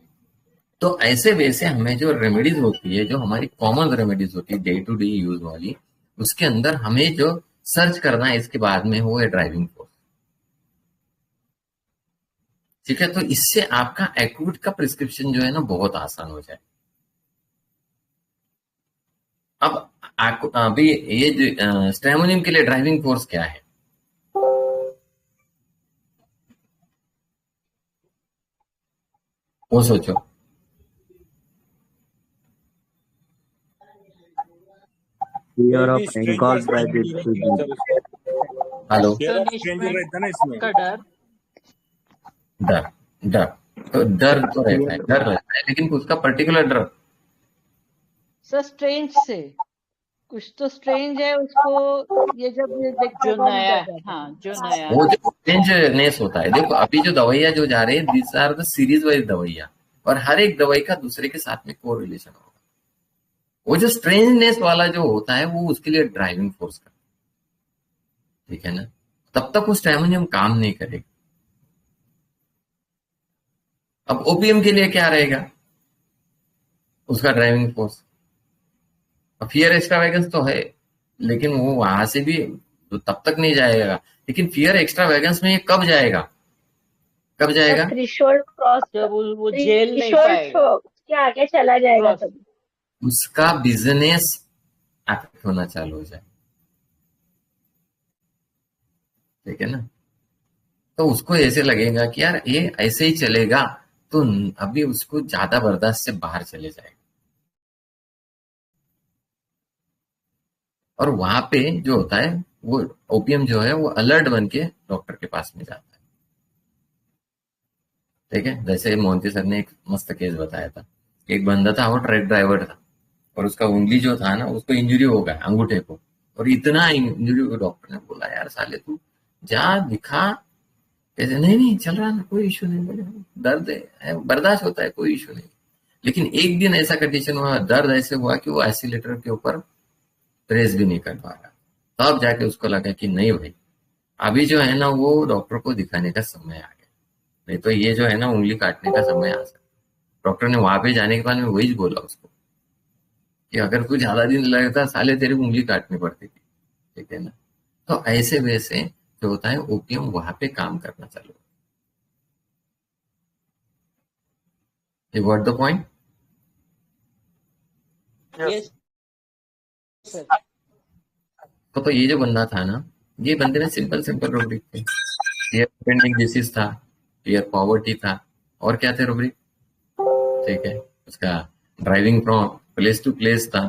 Speaker 1: तो ऐसे वैसे हमें जो रेमेडीज होती है, जो हमारी कॉमन रेमेडीज होती है डे टू डे यूज वाली, उसके अंदर हमें जो सर्च करना है इसके बाद में वो है ड्राइविंग फोर्स। ठीक है, तो इससे आपका एक्यूट का प्रिस्क्रिप्शन जो है ना बहुत आसान हो जाए। अब अभी ये जो स्ट्रेमोनियम के लिए ड्राइविंग फोर्स क्या है? वो सोचो।
Speaker 5: Fear
Speaker 2: कोई
Speaker 5: of
Speaker 2: भी stranger
Speaker 5: engulfed by the
Speaker 1: hello,
Speaker 2: रहता है ना इसमें।
Speaker 3: का डर।
Speaker 1: डर, डर तो डर तो रहता है, डर रहता है, लेकिन उसका पर्टिकुलर डर।
Speaker 7: सर स्ट्रेंज से कुछ तो स्ट्रेंज है उसको, ये जब ये देखता
Speaker 3: जो
Speaker 7: है तो हम
Speaker 3: नया
Speaker 7: डर
Speaker 3: है,
Speaker 7: जाते
Speaker 3: हाँ
Speaker 7: हैं।
Speaker 3: जो नया
Speaker 1: वो
Speaker 3: है।
Speaker 1: जो स्ट्रेंजनेस होता है, देखो अभी जो दवाइयां जो जा रही है these are the series wise दवाइयां, और हर एक दवाई का दूसरे के साथ में को रिलेशन होगा। वो जो स्ट्रेंजनेस वाला जो होता है वो उसके लिए ड्राइविंग फोर्स का, ठीक है ना, तब तक वो स्ट्रेमोनियम काम नहीं करेगा। अब ओपीएम के लिए क्या रहेगा उसका ड्राइविंग फोर्स? फियर एक्स्ट्रावेगेंस तो है, लेकिन वो वहां से भी तो तब तक नहीं जाएगा। लेकिन फियर एक्स्ट्रावेगेंस में ये कब जाएगा, कब जाएगा?
Speaker 4: थ्रेशोल्ड क्रॉस,
Speaker 3: जब वो झेल नहीं
Speaker 4: थ्रेशोल्ड
Speaker 3: पाएगा।
Speaker 4: के आगे चला जाएगा
Speaker 3: क्रॉस।
Speaker 4: तब।
Speaker 1: उसका बिजनेस अफेक्ट होना चालू हो जाए, ठीक है ना। तो उसको ऐसे लगेगा कि यार ये ऐसे ही चलेगा, तो अभी उसको ज्यादा बर्दाश्त से बाहर चले जाएगा, और वहां पे जो होता है वो ओपीएम जो है वो अलर्ट बन के डॉक्टर के पास में जाता है। ठीक है, जैसे मोहंती सर ने एक मस्त केस बताया था, एक बंदा था वो ट्रक ड्राइवर था, और उसका उंगली जो था ना उसको इंजरी हो गया अंगूठे को, और इतना इंजरी को डॉक्टर ने बोला यार साले तू जा दिखा। कहते नहीं नहीं चल रहा ना, कोई इशू नहीं, बोले दर्द है बर्दाश्त होता है, कोई इशू नहीं। लेकिन एक दिन ऐसा कंडीशन हुआ, दर्द ऐसे हुआ कि वो एक्सीलेटर के ऊपर प्रेस भी नहीं कर पा रहा, तब जाके उसको लगा कि नहीं भाई अभी जो है ना वो डॉक्टर को दिखाने का समय आ गया, नहीं तो ये जो है ना उंगली काटने का समय आ सकता। डॉक्टर ने वहां पे जाने के बाद में वही बोला उसको कि अगर तू ज्यादा दिन लगता साले तेरी उंगली काटनी पड़ती थी, ठीक है ना। तो ऐसे वैसे जो होता है ओपीएम वहां पे काम करना चालू। You got the point?
Speaker 3: Yes sir.
Speaker 1: तो ये जो बंदा था ना, ये बंदे ने सिंपल सिंपल रूब्रिक थे, ईयर पेंडिंग डिसीज था, ईयर पॉवर्टी था, और क्या थे रूब्रिक, ठीक है, उसका driving from place to place था।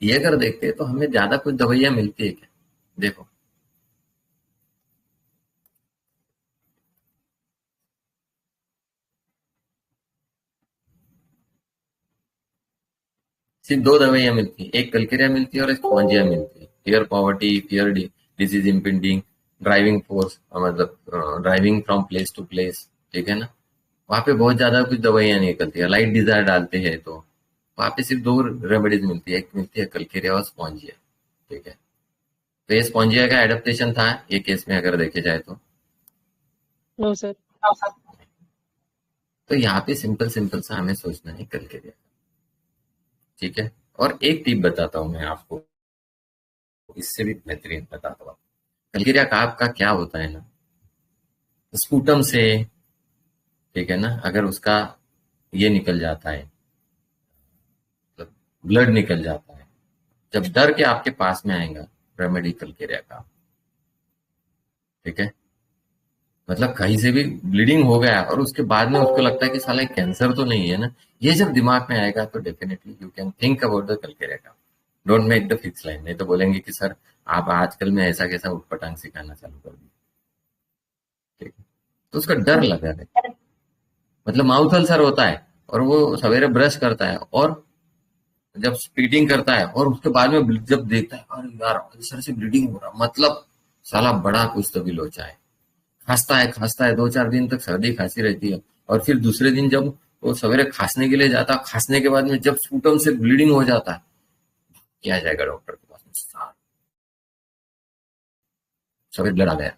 Speaker 1: ये अगर देखते तो हमें ज्यादा कुछ दवाइयां मिलती है क्या? देखो सिर्फ दो दवाइयां मिलती है, एक कलकेरिया मिलती है और एक स्पॉन्जिया मिलती है। Fear poverty, fear disease impending, driving force, मतलब driving from place to place, ठीक है ना। वहां पे बहुत ज्यादा कुछ दवाइयां नहीं निकलती है, लाइट डिजायर डालते हैं तो वहां पे सिर्फ दो रेमेडीज मिलती है, एक मिलती है कलकेरिया और स्पॉन्जिया, ठीक है। तो ये स्पॉन्जिया का एडेप्टेशन था ये केस में अगर देखे जाए तो।
Speaker 3: No sir.
Speaker 1: तो यहाँ पे सिंपल सिंपल सा हमें सोचना है कलकेरिया, ठीक है। और एक टिप बताता हूं मैं आपको, इससे भी बेहतरीन बताता हूँ। कलकेरिया का आपका क्या होता है ना, स्पूटम से, ठीक है ना, अगर उसका ये निकल जाता है ब्लड निकल जाता है। जब डर के आपके पास में आएगा पैरामेडिकल के का, ठीक है, मतलब कहीं से भी ब्लीडिंग हो गया और उसके बाद में उसको लगता है कि साला कैंसर तो नहीं है ना, ये जब दिमाग में आएगा तो definitely you can think about the calcarea का। Don't make the fix line, नहीं तो बोलेंगे कि सर आप आजकल में ऐसा कैसा उठपटांग सिखाना चालू कर दिया, ठीक है। तो उसका डर लगा है, मतलब माउथ अल्सर होता है और वो सवेरे ब्रश करता है और जब स्पीडिंग करता है और उसके बाद में जब देखता है अरे यार अल्सर से ब्लीडिंग हो रहा, मतलब साला बड़ा कुछ तो भी लोचा है। खांसता है 2-4 दिन तक सर्दी खांसी रहती है और फिर दूसरे दिन जब वो सवेरे खांसने के लिए जाता, खांसने के बाद में जब स्पूटम से ब्लीडिंग हो जाता है, क्या जाएगा डॉक्टर के पास में, सवेरे ब्लड आ गया।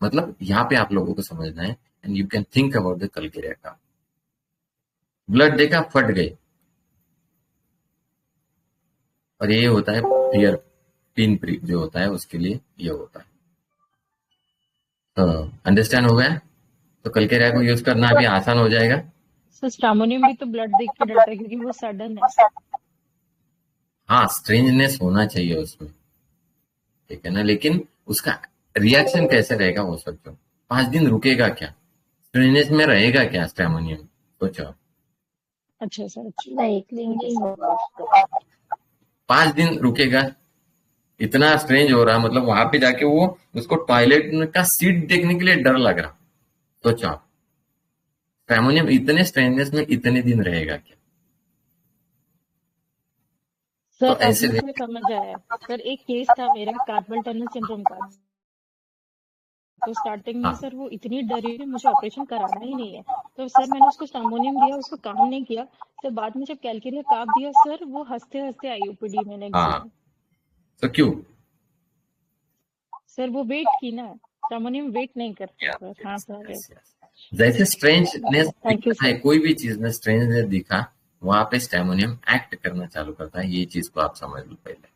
Speaker 1: मतलब यहाँ पे आप लोगों को समझना है and you can think about the calcarea का। ब्लड देखा, फट गए, और ये होता है फियर, पिन प्रिक जो होता है उसके लिए ये होता है। तो अंडरस्टैंड हो गया? तो कलकेरिया को यूज करना भी आसान हो जाएगा।
Speaker 4: सर स्टामोनियम भी तो ब्लड देख के डरता है क्योंकि वो सडन है।
Speaker 1: हाँ, स्ट्रेंजनेस होना चाहिए उसमें, ठीक है ना, लेकिन उसका रिएक्शन कैसे रहेगा वो सोचो। 5 दिन रुकेगा क्या, स्ट्रेंजनेस में रहेगा क्या स्टामोनियम, सोचो।
Speaker 4: अच्छा सर, अच्छा।
Speaker 7: नहीं होगा उसका।
Speaker 1: 5 दिन रुकेगा, इतना स्ट्रेंज हो रहा, मतलब वहां पे जाके वो उसको टॉयलेट का सीट देखने के लिए डर लग रहा, सोचो आप। स्टामोनियम इतने स्ट्रेंजनेस में इतने दिन रहेगा क्या?
Speaker 4: सर
Speaker 1: तो
Speaker 4: अब
Speaker 1: ऐसे
Speaker 4: मुझे समझ आया। सर एक केस था मेरा कार्पल टनल सिंड्रोम का, तो स्टार्टिंग में
Speaker 1: हाँ,
Speaker 4: सर वो इतनी डरी थी, मुझे ऑपरेशन कराना ही नहीं है, तो सर मैंने उसको स्टामोनियम दिया, उसको काम नहीं किया। सर बाद में जब कैलकेरिया काप दिया सर, वो हंसते हंसते आई यूपीडी में नेक्स्ट
Speaker 1: हाँ,
Speaker 4: दिन।
Speaker 1: तो क्यों?
Speaker 4: सर वो वेट की ना, स्टामोनियम वेट नहीं करता सर। हाँ सर,
Speaker 1: Yes, yes. जैसे स्ट्रेंजनेस
Speaker 4: थैंक यू
Speaker 1: दिखता है,
Speaker 4: सर।
Speaker 1: कोई भी चीज में स्ट्रेंजनेस दिखा, वहां पे स्टामोनियम एक्ट करना चालू करता है, ये चीज को आप समझ लो पहले।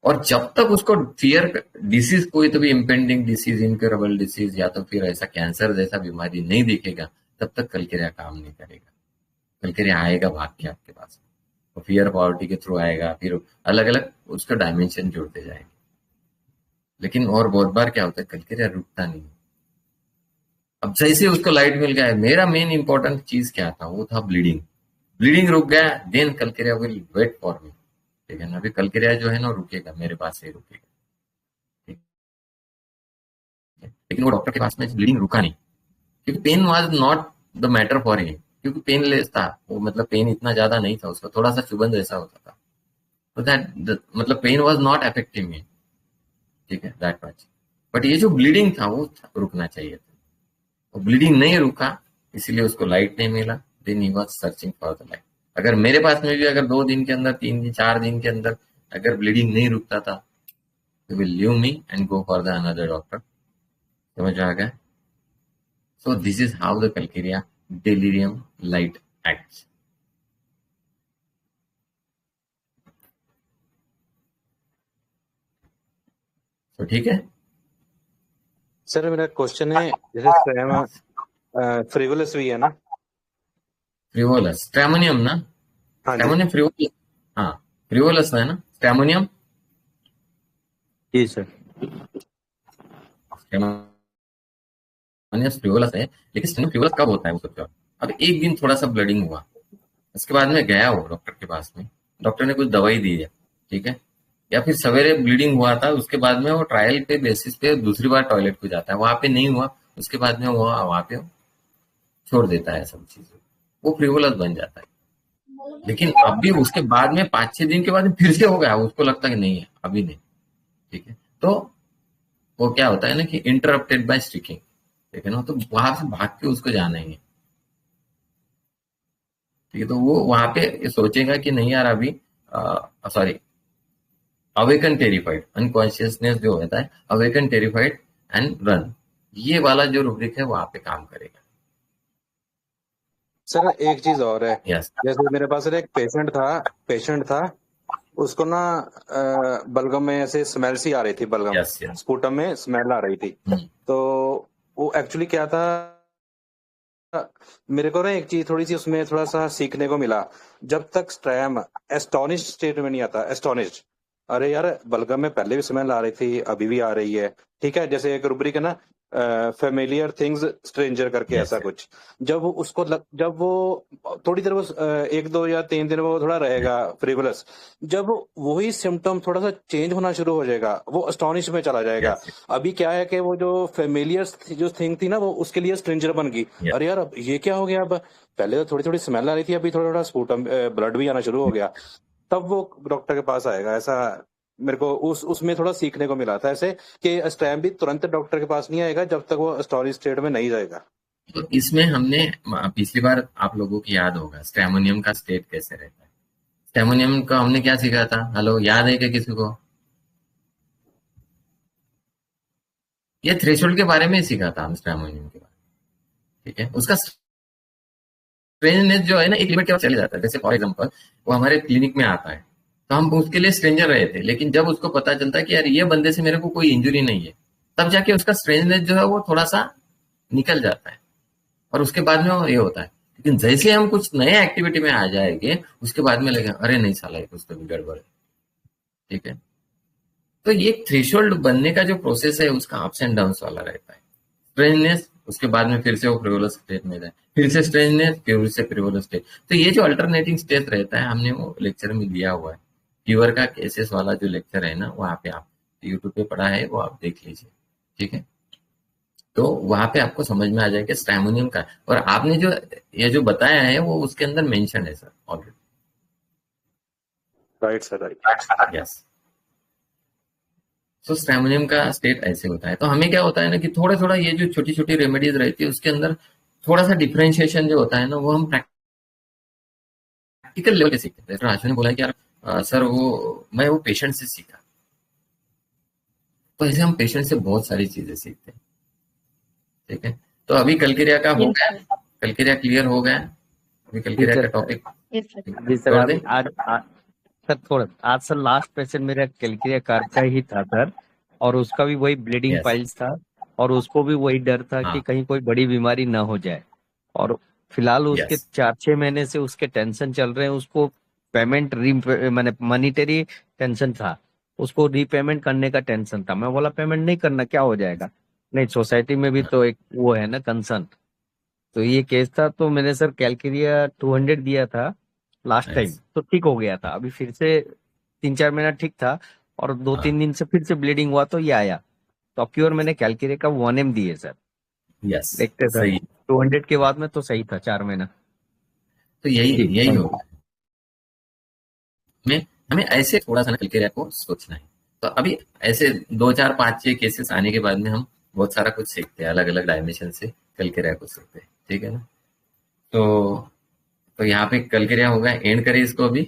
Speaker 1: और जब तक उसको फियर डिसीज, कोई तो भी इम्पेंडिंग डिसीज, इनक्योरेबल डिसीज या तो फिर ऐसा कैंसर जैसा बीमारी नहीं दिखेगा, तब तक कलकेरिया काम नहीं करेगा। कलकेरिया आएगा भाग के आपके पास, तो फियर पॉवर्टी के थ्रू आएगा, फिर अलग अलग उसका डायमेंशन जुड़ते जाएंगे। लेकिन और बहुत बार क्या होता है, कलकेरिया रुकता नहीं। अब जैसे उसको लाइट मिल गया है, मेरा मेन इंपॉर्टेंट चीज क्या था, वो था ब्लीडिंग। ब्लीडिंग रुक गया, then calcarea will wait for me, ठीक है ना। अभी कलकेरिया जो है ना रुकेगा, मेरे पास से रुकेगा, ठीक है। लेकिन वो डॉक्टर के पास में ब्लीडिंग रुका नहीं, क्योंकि pain was not the matter for him, क्योंकि पेन लेस था वो, मतलब पेन इतना ज्यादा नहीं था उसका, थोड़ा सा चुभन जैसा होता था, तो दैट मतलब pain was not affecting me, ठीक है, दैट मच। बट ये जो ब्लीडिंग था वो रुकना चाहिए था, वो ब्लीडिंग नहीं रुका, इसीलिए उसको लाइट नहीं मिला। Then he was searching for the light. अगर मेरे पास में भी अगर 2 दिन के अंदर, 3 दिन, 4 दिन के अंदर अगर ब्लीडिंग नहीं रुकता था, तो will leave me and go for the another doctor. समझ आ गया? So this is how the Calcarea delirium light acts. तो ठीक है
Speaker 8: सर, मेरा क्वेश्चन है, जैसे फ्रिवोलस भी है ना,
Speaker 1: फ्रिवोलस, स्ट्रैमोनियम ना,
Speaker 8: हाँ जी,
Speaker 1: स्ट्रैमोनियम फ्रिवोलस, हाँ फ्रिवोलस है ना स्ट्रैमोनियम।
Speaker 8: जी सर,
Speaker 1: स्ट्रैमोनियम फ्रिवोलस है, लेकिन स्ट्रैमोनियम फ्रिवोलस कब होता है वो सोचो। अब एक दिन थोड़ा सा ब्लडिंग हुआ, उसके बाद में गया वो डॉक्टर के पास में, डॉक्टर ने कुछ दवाई दी है, ठीक है, या फिर सवेरे ब्लीडिंग हुआ था, उसके बाद में वो ट्रायल पे बेसिस पे दूसरी बार टॉयलेट को जाता है, वहां पे नहीं हुआ, उसके बाद में वो वहां पे छोड़ देता है सब चीजें, वो फ्रिवोलस बन जाता है। लेकिन अभी उसके बाद में 5-6 दिन के बाद में फिर से हो गया, उसको लगता है कि नहीं है अभी नहीं, ठीक है, तो वो क्या होता है ना कि इंटरप्टेड बाय स्टिकिंग, ठीक है ना, तो वहां से भाग के उसको जाना ही है, ठीक है। तो वो वहां पे सोचेगा कि नहीं यार अभी, सॉरी, अवेकन टेरिफाइड, अनकॉन्शियसनेस जो होता है, अवेकन टेरिफाइड एंड रन, ये वाला जो रूब्रिक है वहां पे काम करेगा।
Speaker 8: सर एक चीज और है,
Speaker 1: यस,
Speaker 8: जैसे मेरे पास एक पेशेंट था, उसको ना बलगम में ऐसे स्मेल सी आ रही थी, बलगम
Speaker 1: यस, यस,
Speaker 8: स्पूटम में स्मेल आ रही थी, तो वो एक्चुअली क्या था, मेरे को ना एक चीज थोड़ी सी उसमें थोड़ा सा सीखने को मिला। जब तक स्ट्रैम एस्टोनिश स्टेट में नहीं आता, एस्टोनिश, अरे यार बलगम में पहले भी स्मेल आ रही थी, अभी भी आ रही है, ठीक है। जैसे एक रुब्रिक है ना, फेमिलियर थिंग्स स्ट्रेंजर करके,
Speaker 1: यस
Speaker 8: ऐसा कुछ। जब जब वो थोड़ी देर वो 1, 2 या 3 दिन वो थोड़ा रहेगा फ्रिवलस, जब वही सिम्टम थोड़ा सा चेंज होना शुरू हो जाएगा, वो अस्टॉनिश में चला जाएगा।
Speaker 1: यस
Speaker 8: अभी क्या है कि वो जो फेमिलियर जो थिंग थी ना, वो उसके लिए स्ट्रेंजर बन गई।
Speaker 1: यस
Speaker 8: अरे यार अब ये क्या हो गया, अब पहले तो थोड़ी थोड़ी स्मेल आ रही थी, अभी थोड़ा थोड़ा स्पूटम ब्लड भी आना शुरू हो गया। तब वो डॉक्टर के पास आएगा। ऐसा मेरे को उसमें थोड़ा सीखने को मिला था, ऐसे कि स्टैम भी तुरंत डॉक्टर के पास नहीं आएगा जब तक वो स्टोरी स्टेट में नहीं जाएगा।
Speaker 1: तो इसमें हमने पिछली बार आप लोगों को याद होगा स्टैमोनियम का स्टेट कैसे रहता है। स्टैमोनियम का हमने क्या सीखा था, हेलो याद है क्या किसी को? ये थ्रेशोल्ड के बारे में ही सीखा था हम, स्टैमोनियम के बारे में, ठीक है। उसका स्ट्रेंजनेस जो है ना एक लिमिट के बाद चले जाता है। जैसे फॉर एग्जांपल वो हमारे क्लिनिक में आता है तो हम उसके लिए स्ट्रेंजर रहे थे, लेकिन जब उसको पता चलता है कि यार ये बंदे से मेरे को कोई इंजरी नहीं है, तब जाके उसका स्ट्रेंजनेस जो है वो थोड़ा सा निकल जाता है और उसके बाद में वो ये होता है। लेकिन जैसे हम कुछ नए एक्टिविटी में आ जाएंगे उसके बाद में लगे अरे नहीं साला ये कुछ तो गड़बड़ है, ठीक है। तो ये थ्रेशोल्ड बनने का जो प्रोसेस है उसका अप्स एंड डाउन वाला रहता है। स्ट्रेंजनेस, उसके बाद में फिर से वो फ्रिवोलस स्टेट में जाए, फिर से स्ट्रेंजनेस, फिर से फ्रिवोलस स्टेट। तो ये जो अल्टरनेटिंग स्टेट रहता है हमने वो लेक्चर में दिया हुआ है। फीवर का केसेस वाला जो लेक्चर है ना वहाँ पे आप यूट्यूब पे पढ़ा है वो आप देख लीजिए, ठीक है। तो वहां पे आपको समझ में आ जाएगा स्टैमोनियम का, और आपने जो ये जो बताया है वो उसके अंदर मेंशन है sir already.
Speaker 8: Right sir, right.
Speaker 1: Yes, so stramonium का स्टेट ऐसे होता है। तो हमें क्या होता है ना कि थोड़ा थोड़ा ये जो छोटी छोटी रेमेडीज रहती है उसके अंदर थोड़ा सा डिफरेंशिएशन जो होता है ना वो हम प्रैक्टिकल लेवल पे सीखते हैं। जैसे आशु ने बोला कि यार सर मैं वो पेशेंट से सीखा, तो ऐसे हम पेशेंट से बहुत सारी चीजें सीखते हैं, ठीक है। तो अभी कलक्रिया का हो गया, कलक्रिया क्लियर हो गया, अभी कलक्रिया का टॉपिक
Speaker 5: जी सर। आज सर लास्ट पेशेंट मेरा कलक्रिया कार का ही था सर, और उसका भी वही ब्लीडिंग पाइल्स था और उसको भी वही डर था कि कहीं कोई बड़ी बीमारी ना हो जाए। और फिलहाल उसके 4-6 महीने से उसके टेंशन चल रहे हैं। उसको पेमेंट मैंने मॉनिटरी टेंशन था, उसको रीपेमेंट करने का टेंशन था। मैं बोला पेमेंट नहीं करना, क्या हो जाएगा? नहीं, सोसाइटी में भी तो एक वो है ना कंसर्न। तो ये केस था, तो मैंने सर कैलकेरिया 200 दिया था लास्ट टाइम, तो ठीक हो गया था। अभी फिर से 3-4 महीना ठीक था और 2-3 दिन से फिर से ब्लीडिंग हुआ तो ये आया। तो अब की और मैंने कैलकेरिया का 1M दिए सर।
Speaker 1: यस,
Speaker 5: देखते सर 200 के बाद में तो सही था 4 महीना।
Speaker 1: तो यही होगा। हमें ऐसे थोड़ा सा कलक्रिया को सोचना है। तो अभी ऐसे 2-4-5-6 केसेस आने के बाद में हम बहुत सारा कुछ सीखते हैं, अलग अलग डायमेंशन से कलक्रिया को सीखते हैं, ठीक है ना। तो यहाँ पे कलक्रिया होगा, एंड करें इसको अभी।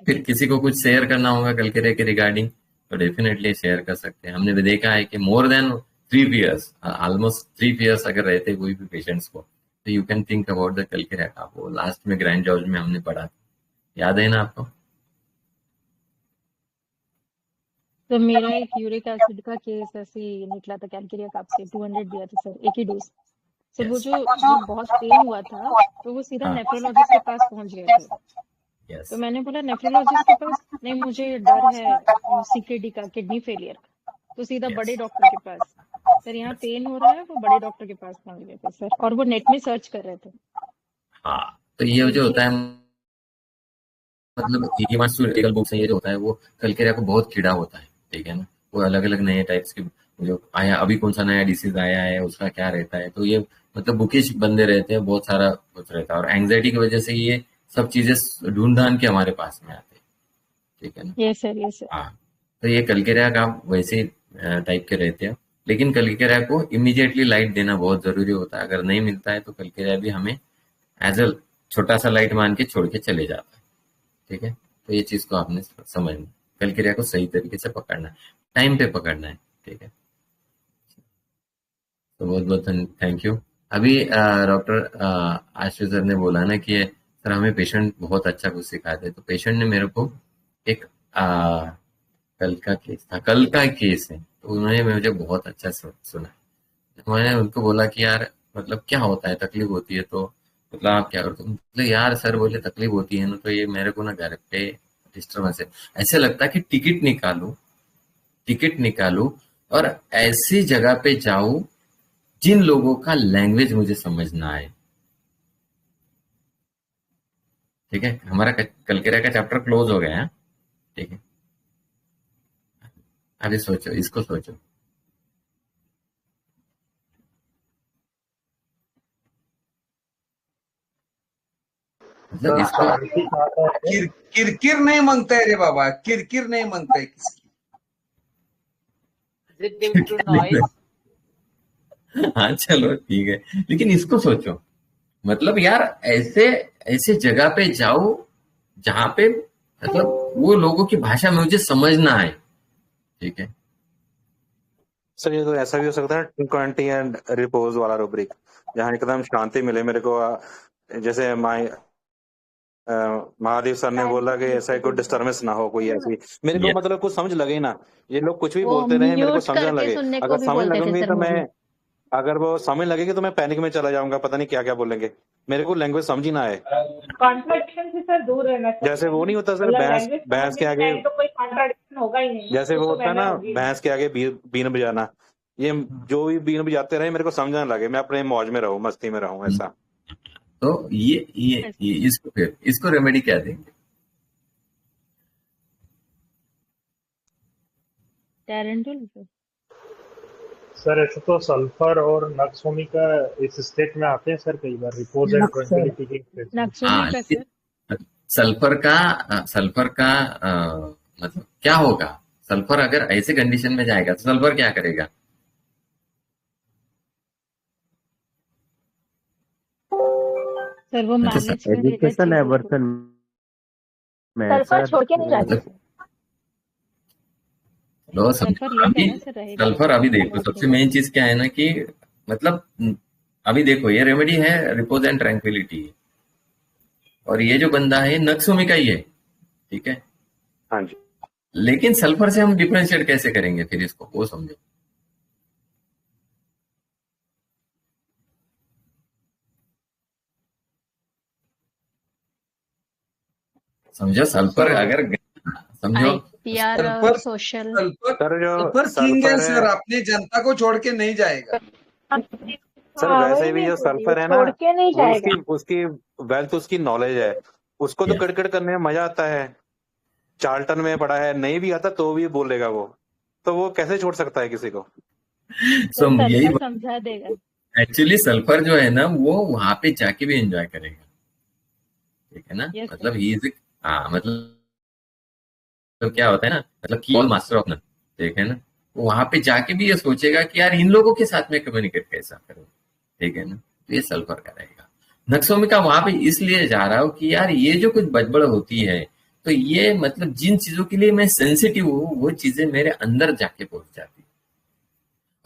Speaker 1: फिर किसी को कुछ शेयर करना होगा कलक्रिया के रिगार्डिंग तो डेफिनेटली शेयर कर सकते हैं। हमने भी देखा है कि more than 3 years, almost 3 years अगर रहते कोई भी पेशेंट्स को, तो you can think about the calcarea का। वो लास्ट में ग्रैंड जॉर्ज में हमने पढ़ा, याद है ना आपको?
Speaker 4: तो मेरा एक यूरिक एसिड का केस ऐसे ही निकला था कैलकेरिया काप से। 200 दिया था सर, एक ही डोज सर। वो जो बहुत पेन हुआ था तो वो सीधा नेफ्रोलॉजिस्ट के पास पहुंच गए थे। तो मैंने बोला नेफ्रोलॉजिस्ट के पास नहीं, मुझे डर है सीकेडी का, किडनी फेलियर का। तो सीधा बड़े डॉक्टर के पास। सर यहाँ पेन हो रहा है, वो बड़े डॉक्टर के पास पहुंच गए थे सर, और वो नेट में सर्च कर रहे थे।
Speaker 1: हाँ, तो ये जो होता है मतलब लीगल बुक से ये जो होता है वो कलक्रिया को बहुत कीड़ा होता है, ठीक है ना। वो अलग अलग नए टाइप्स के जो आया, अभी कौन सा नया डिसीज आया है उसका क्या रहता है, तो ये मतलब बुकिश बंदे रहते हैं, बहुत सारा कुछ रहता है। और एंग्जाइटी की वजह से ये सब चीजें ढूंढ ढांड के हमारे पास में आते हैं, ठीक है ना।
Speaker 4: Yes sir.
Speaker 1: हाँ, तो ये कलक्रिया का वैसे टाइप के रहते हैं, लेकिन कलक्रिया को इमीडिएटली लाइट देना बहुत जरूरी होता है। अगर नहीं मिलता है तो कलक्रिया भी हमें एज अ छोटा सा लाइट मान के छोड़ के चले जाता है, ठीक है। तो ये चीज को आपने समझना, कलक्रिया को सही तरीके से पकड़ना है, टाइम पे पकड़ना है, ठीक है। तो बहुत बहुत थैंक यू। अभी डॉक्टर आशु सर ने बोला ना कि सर हमें पेशेंट बहुत अच्छा कुछ सिखाते, तो पेशेंट ने मेरे को एक कल का केस था, कल का केस है, तो उन्होंने मुझे बहुत अच्छा सुना। मैंने उनको बोला कि यार मतलब क्या होता है, तकलीफ होती है तो मतलब आप क्या करते हो? मतलब यार सर बोले तकलीफ होती है ना तो ये मेरे को ना घर पे डिस्टर्बेंस है, ऐसे लगता है कि टिकट निकालूं और ऐसी जगह पे जाऊं जिन लोगों का लैंग्वेज मुझे समझ ना आए। ठीक है, हमारा कलकरिया का चैप्टर क्लोज हो गया है। ठीक है, अभी सोचो, इसको सोचो। मतलब इसको
Speaker 6: किरकिर नहीं मांगता है रे बाबा, किरकिर नहीं मांगता है किसकी।
Speaker 7: Is it due to noise?
Speaker 1: हाँ चलो ठीक है, लेकिन इसको सोचो, मतलब यार ऐसे ऐसे जगह पे जाओ जहां पे मतलब वो लोगों की भाषा मुझे समझ ना आए। ठीक है
Speaker 8: सर, ये तो ऐसा भी हो सकता है ट्रंक्विलिटी एंड रिपोज वाला रूब्रिक, जहाँ एकदम शांति मिले मेरे को। जैसे महादेव सर ने बोला कि ऐसा कोई डिस्टर्बेंस ना हो, कोई ऐसी मेरे को
Speaker 1: ये
Speaker 8: मतलब कुछ समझ लगे ही ना। ये लोग कुछ भी
Speaker 4: वो
Speaker 8: बोलते रहे, मेरे को
Speaker 4: म्यूट
Speaker 8: समझ ना
Speaker 4: करके
Speaker 8: लगे।
Speaker 4: सुनने को
Speaker 8: अगर
Speaker 4: भी
Speaker 8: समझ
Speaker 4: बोलते थे
Speaker 8: लगूंगी
Speaker 4: सर
Speaker 8: तो
Speaker 4: मुझे।
Speaker 8: अगर वो समझ लगेगी तो मैं पैनिक में चला जाऊंगा, पता नहीं क्या क्या बोलेंगे, मेरे को लैंग्वेज समझ ही ना आए।
Speaker 3: कॉन्ट्रडिक्शन से सर दूर रहना
Speaker 8: जैसे वो
Speaker 3: चाहिए।
Speaker 8: नहीं होता सर,
Speaker 3: मतलब
Speaker 8: भैंस
Speaker 3: लैंग्वेज
Speaker 8: भैंस
Speaker 3: समझ
Speaker 8: के
Speaker 3: में
Speaker 8: आगे,
Speaker 3: आए तो कोई कॉन्ट्रडिक्शन होगा ही नहीं,
Speaker 8: जैसे
Speaker 3: वो
Speaker 8: वो
Speaker 3: तो
Speaker 8: होता है
Speaker 3: मैनर
Speaker 8: ना
Speaker 3: होगी।
Speaker 8: भैंस के आगे बीन बजाना, ये जो भी बीन बजाते रहे मेरे को समझ ना लगे, मैं अपने मौज में रहूं, मस्ती में रहूं, ऐसा।
Speaker 1: तो ये इसको फिर इसको रेमेडी क्या देंगे?
Speaker 4: टैरेंटुल
Speaker 9: सर ऐसे तो सल्फर और नक्सोमी का इस स्टेट में आते हैं सर कई बार, रिपोज एंड ट्रंक्विलिटी के स्टेट में।
Speaker 4: नक्सोमी का सर
Speaker 1: सल्फर का मतलब क्या होगा? सल्फर अगर ऐसे कंडीशन में जाएगा तो सल्फर क्या करेगा?
Speaker 4: सर वो
Speaker 1: मतलब
Speaker 4: मैनेज करेगा
Speaker 5: एजुकेशन
Speaker 4: चीजों को।
Speaker 5: एवर्सन में
Speaker 3: सल्फर
Speaker 5: सर
Speaker 3: छोड़ के नहीं
Speaker 5: वो
Speaker 3: जाएगा।
Speaker 1: मतलब लो
Speaker 4: सल्फर
Speaker 1: समझो
Speaker 4: लेगा
Speaker 1: अभी,
Speaker 4: ना सर, रहेगा
Speaker 1: सल्फर अभी देखो
Speaker 4: मैनेज
Speaker 1: सबसे
Speaker 4: करेगा।
Speaker 1: मेन चीज क्या है ना कि मतलब अभी देखो ये रेमेडी है रिपोज एंड ट्रैंक्विलिटी, और ये जो बंदा है नक्सोमी का ही है। ठीक है,
Speaker 8: हाँ जी।
Speaker 1: लेकिन सल्फर से हम डिफरेंशिएट कैसे करेंगे फिर इसको, वो समझो। समझो सल्फर
Speaker 6: सर
Speaker 1: अगर समझो
Speaker 4: IPR
Speaker 6: sulphur
Speaker 4: social
Speaker 6: sulphur
Speaker 8: sir जो
Speaker 6: सल्फर किंग है
Speaker 8: सल्फर है
Speaker 6: सर, अपनी जनता को छोड़ के नहीं जाएगा।
Speaker 8: सर,
Speaker 3: हाँ
Speaker 8: वैसे
Speaker 3: वही
Speaker 8: भी
Speaker 3: मैं
Speaker 8: जो
Speaker 3: बोल रही हूँ,
Speaker 8: सल्फर है ना,
Speaker 3: छोड़ के नहीं
Speaker 8: वो
Speaker 3: जाएगा।
Speaker 8: उसकी वेल्थ, उसकी नॉलेज है, उसको तो
Speaker 1: Yes.
Speaker 8: कड़कड़ करने में मजा आता है। चार्ल्टन में पढ़ा है, नहीं भी आता तो भी बोलेगा वो, तो वो कैसे छोड़ सकता है किसी को।
Speaker 1: सो यही
Speaker 4: सल्फर समझा देगा।
Speaker 1: एक्चुअली सल्फर जो है ना वो वहां पे जाके भी एंजॉय करेगा। ठीक है ना,
Speaker 4: यस सर।
Speaker 1: मतलब ही इज मतलब तो क्या होता है ना, मतलब की ऑल मास्टर ऑफ नन। ठीक है ना, वो वहां पे जाके भी ये सोचेगा कि यार इन लोगों के साथ में कम्युनिकेट कैसा करूं। ठीक है ना, तो ये सल्फर का रहेगा। नक्सोमी का वहां पे इसलिए जा रहा हूं कि यार ये जो कुछ बड़बड़ होती है तो ये मतलब जिन चीजों के लिए मैं सेंसिटिव हूँ वो चीजें मेरे अंदर जाके पहुंच जाती है,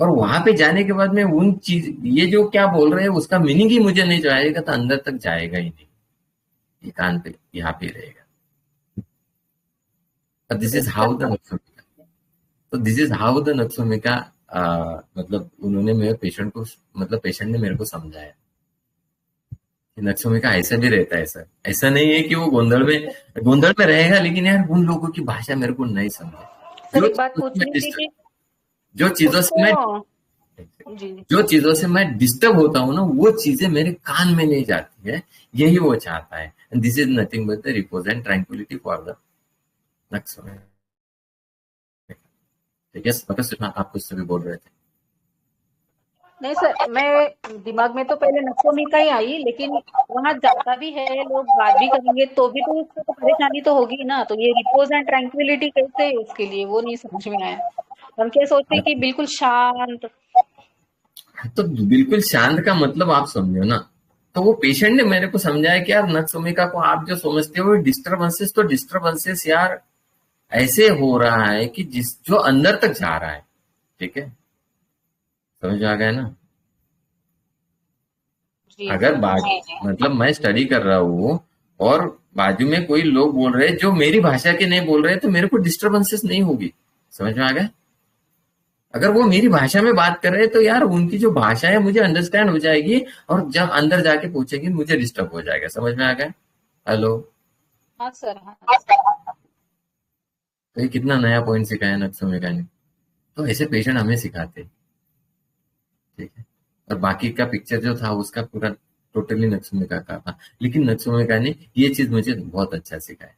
Speaker 1: और वहां पे जाने के बाद में उन चीज ये जो क्या बोल रहे हैं उसका मीनिंग ही मुझे नहीं जाएगा तो अंदर तक जाएगा ही नहीं, ये कान पे यहाँ पे रहेगा। This is how the nux vomica, तो this is how the nux vomica मतलब उन्होंने मेरे पेशेंट को, मतलब पेशेंट ने मेरे को समझाया कि नक्सोमिका ऐसा भी रहता है सर, ऐसा नहीं है कि वो गोंधल में रहेगा, लेकिन यार उन लोगों की भाषा मेरे को नहीं समझे।
Speaker 3: सर एक बात पूछनी थी कि
Speaker 1: जो चीजों से मैं
Speaker 3: जी
Speaker 1: जो चीजों से मैं डिस्टर्ब होता हूँ ना वो चीजें मेरे कान में नहीं जाती है, यही वो चाहता है। And this is nothing but the repose and tranquility for the nux vomica. ठीक है, डॉक्टर सुषमा आप कुछ भी बोल रहे थे।
Speaker 3: नहीं सर, मैं दिमाग में तो पहले नक्सोमिका ही आई, लेकिन वहां जाता भी है, लोग बात भी करेंगे तो भी तो उसको तो परेशानी तो होगी ना। तो ये रिपोज एंड ट्रैंक्विलिटी कैसे है उसके लिए, वो नहीं समझ में आया। हम क्या सोचते हैं कि बिल्कुल शांत।
Speaker 1: तो बिल्कुल शांत का मतलब आप समझो ना, तो वो पेशेंट ने मेरे को समझाया कि यार नक्सोमिका को आप जो समझते हो डिस्टर्बेंसेस, तो डिस्टर्बेंसेस यार ऐसे हो रहा है कि जो अंदर तक जा रहा है। ठीक है, समझ आ गया ना। अगर मतलब मैं स्टडी कर रहा हूँ और बाजू में कोई लोग बोल रहे हैं जो मेरी भाषा के नहीं बोल रहे तो मेरे को डिस्टर्बेंसेस नहीं होगी। समझ में आ गया। अगर वो मेरी भाषा में बात कर रहे हैं तो यार उनकी जो भाषा है मुझे अंडरस्टैंड हो जाएगी, और जब अंदर जाके पूछेंगे मुझे डिस्टर्ब हो जाएगा। समझ में आ गया? हेलो।
Speaker 3: हाँ सर, हाँ।
Speaker 1: तो ये कितना नया पॉइंट सिखाया नक्सो मैकेनिक। तो ऐसे पेशेंट हमें सिखाते हैं, ठीक है। और बाकी का पिक्चर जो था उसका पूरा टोटली नक्सो मैकेनिक का था, लेकिन नक्सो मैकेनिक ये चीज मुझे बहुत अच्छा सिखाया।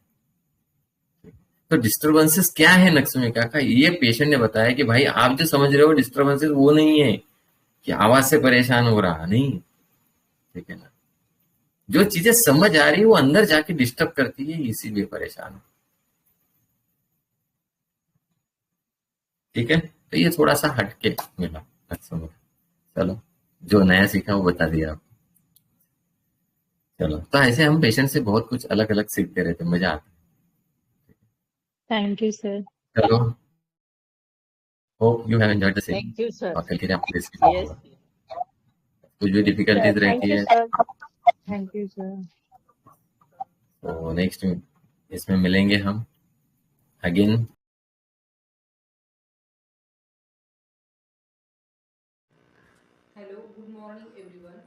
Speaker 1: तो डिस्टर्बेंसेस क्या है नक्सो मैकेनिक का, ये पेशेंट ने बताया कि भाई आप जो समझ रहे हो डिस्टर्बेंसेस वो नहीं है कि आवाज से परेशान हो रहा नहीं, ठीक है ना। जो चीजें समझ आ रही है वो अंदर जाके डिस्टर्ब करती है, इसीलिए परेशान हो, ठीक है। तो ये थोड़ा सा हटके मिला नक्सो मैकेनिक। चलो, जो नया सीखा वो बता दिया आपको। चलो, तो ऐसे हम पेशेंट से बहुत कुछ अलग अलग सीखते रहते, मजा आता
Speaker 4: थैंक यू सर।
Speaker 1: है। चलो, hope you have enjoyed the same.
Speaker 7: Thank you sir.
Speaker 1: और कल के लिए आपको रिस्क
Speaker 7: यस,
Speaker 1: होगा, कुछ भी डिफिकल्टीज
Speaker 3: थैंक
Speaker 1: रहती
Speaker 3: यू
Speaker 1: है
Speaker 3: सर।
Speaker 7: Thank you sir.
Speaker 1: तो नेक्स्ट इसमें मिलेंगे हम again.
Speaker 10: Hello, good morning everyone.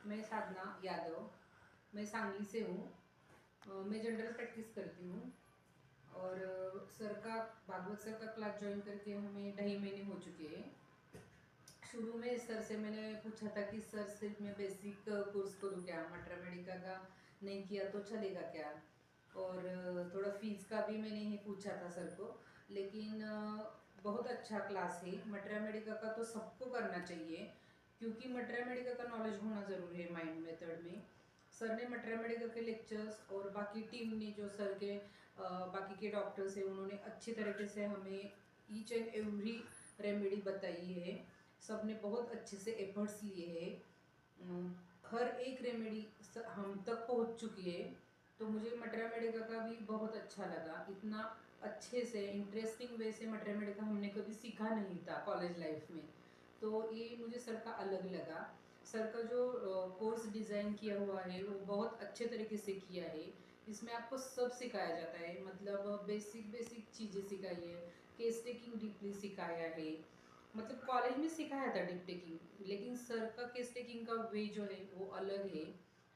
Speaker 10: मैं साधना यादव, मैं सांगली से हूँ। मैं जनरल प्रैक्टिस करती हूँ और सर का भागवत सर का क्लास ज्वाइन करके हमें 2.5 महीने हो चुके हैं। शुरू में सर से मैंने पूछा था कि सर सिर्फ मैं बेसिक कोर्स करूँ क्या, मटर मेडिका का नहीं किया तो चलेगा क्या, और थोड़ा फीस का भी मैंने ही पूछा था सर को। लेकिन बहुत अच्छा क्लास है मटर मेडिका का, तो सबको करना चाहिए क्योंकि मटर मेडिका का नॉलेज होना ज़रूरी है माइंड मेथड में। सर ने मटर मेडिका के लेक्चर्स और बाकी टीम ने जो सर के बाकी के डॉक्टर्स हैं उन्होंने अच्छी तरीके से हमें ईच एंड एवरी रेमेडी बताई है। सब ने बहुत अच्छे से एफर्ट्स लिए हैं, हर एक रेमेडी हम तक पहुंच चुकी है। तो मुझे मटर मेडिका का भी बहुत अच्छा लगा, इतना अच्छे से इंटरेस्टिंग वे से मटर मेडिका हमने कभी सीखा नहीं था कॉलेज लाइफ में। तो ये मुझे सर का अलग लगा। सर का जो कोर्स डिज़ाइन किया हुआ है वो बहुत अच्छे तरीके से किया है। इसमें आपको सब सिखाया जाता है, मतलब बेसिक बेसिक चीज़ें सिखाई है, केस टेकिंग डीपली सिखाया है। मतलब कॉलेज में सिखाया था डिप टेकिंग, लेकिन सर का केस टेकिंग का वे जो है वो अलग है,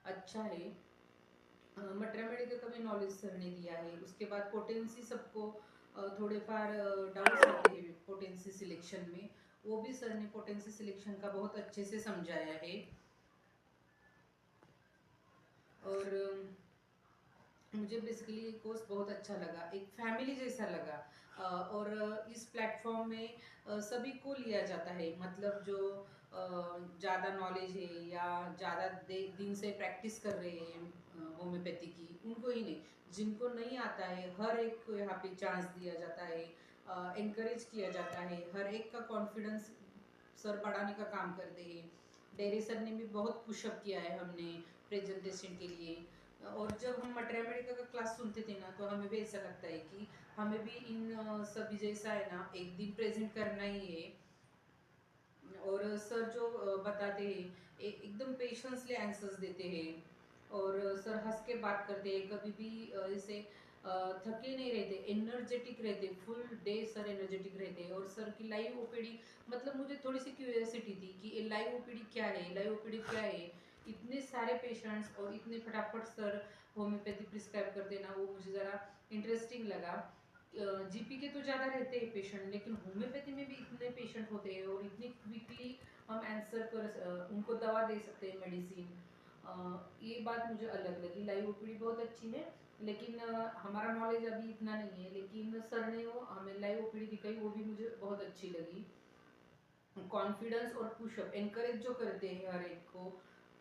Speaker 10: अच्छा है। मटर मेडिका का भी नॉलेज सर ने दिया है। उसके बाद पोटेंसी सबको थोड़े फार डाउट्स आते हैं पोटेंसी सिलेक्शन में, वो भी सर ने पोटेंसी सिलेक्शन का बहुत अच्छे से समझाया है। और मुझे बेसिकली ये कोर्स बहुत अच्छा लगा, एक फैमिली जैसा लगा। और इस प्लेटफॉर्म में सभी को लिया जाता है, मतलब जो ज़्यादा नॉलेज है या ज़्यादा दिन से प्रैक्टिस कर रहे हैं होम्योपैथी की, उनको ही नहीं, जिनको नहीं आता है हर एक को यहाँ पे चांस दिया जाता है, इनकरेज किया जाता है, हर एक का कॉन्फिडेंस सर बढ़ाने का काम करते हैं। डेरी सर ने भी बहुत पुशअप किया है हमने प्रेजेंटेशन के लिए। और जब हम मटर मेडिका का क्लास सुनते थे ना, तो हमें भी ऐसा लगता है कि हमें भी इन सभी जैसा है ना एक दिन प्रेजेंट करना ही है। और सर जो बताते हैं एकदम पेशेंसली आंसर्स देते हैं, और सर हंस के बात करते हैं, कभी भी ऐसे थके नहीं रहते, एनर्जेटिक रहते, फुल डे सर एनर्जेटिक रहते हैं। और सर की लाइव ओपीडी, मतलब मुझे थोड़ी सी क्यूरियोसिटी थी कि ये लाइव ओपीडी क्या है, लाइव ओपीडी क्या है। इतने सारे पेशेंट्स और इतने फटाफट सर होम्योपैथी प्रिस्क्राइब करते ना, वो मुझे ज़रा इंटरेस्टिंग लगा। जीपी के तो ज़्यादा रहते हैं पेशेंट, लेकिन होम्योपैथी में भी इतने पेशेंट होते हैं और इतनी क्विकली हम आंसर कर उनको दवा दे सकते हैं, मेडिसिन। ये बात मुझे अलग लगी। लाइव ओपीडी बहुत अच्छी है, लेकिन हमारा नॉलेज अभी इतना नहीं है, लेकिन सर ने वो हमें लाइव ओपीडी दिखाई, वो भी मुझे बहुत अच्छी लगी। कॉन्फिडेंस और पुशअप एनकरेज जो करते हैं हर एक को,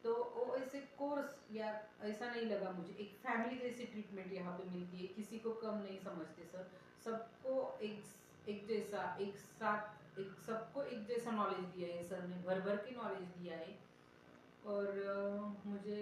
Speaker 10: तो वो ऐसे कोर्स या ऐसा नहीं लगा मुझे, एक फैमिली जैसी ट्रीटमेंट यहाँ पे मिलती है, किसी को कम नहीं समझते सर, सबको एक जैसा, एक साथ, एक सबको एक जैसा नॉलेज दिया है सर ने, भर भर के नॉलेज दिया है। और मुझे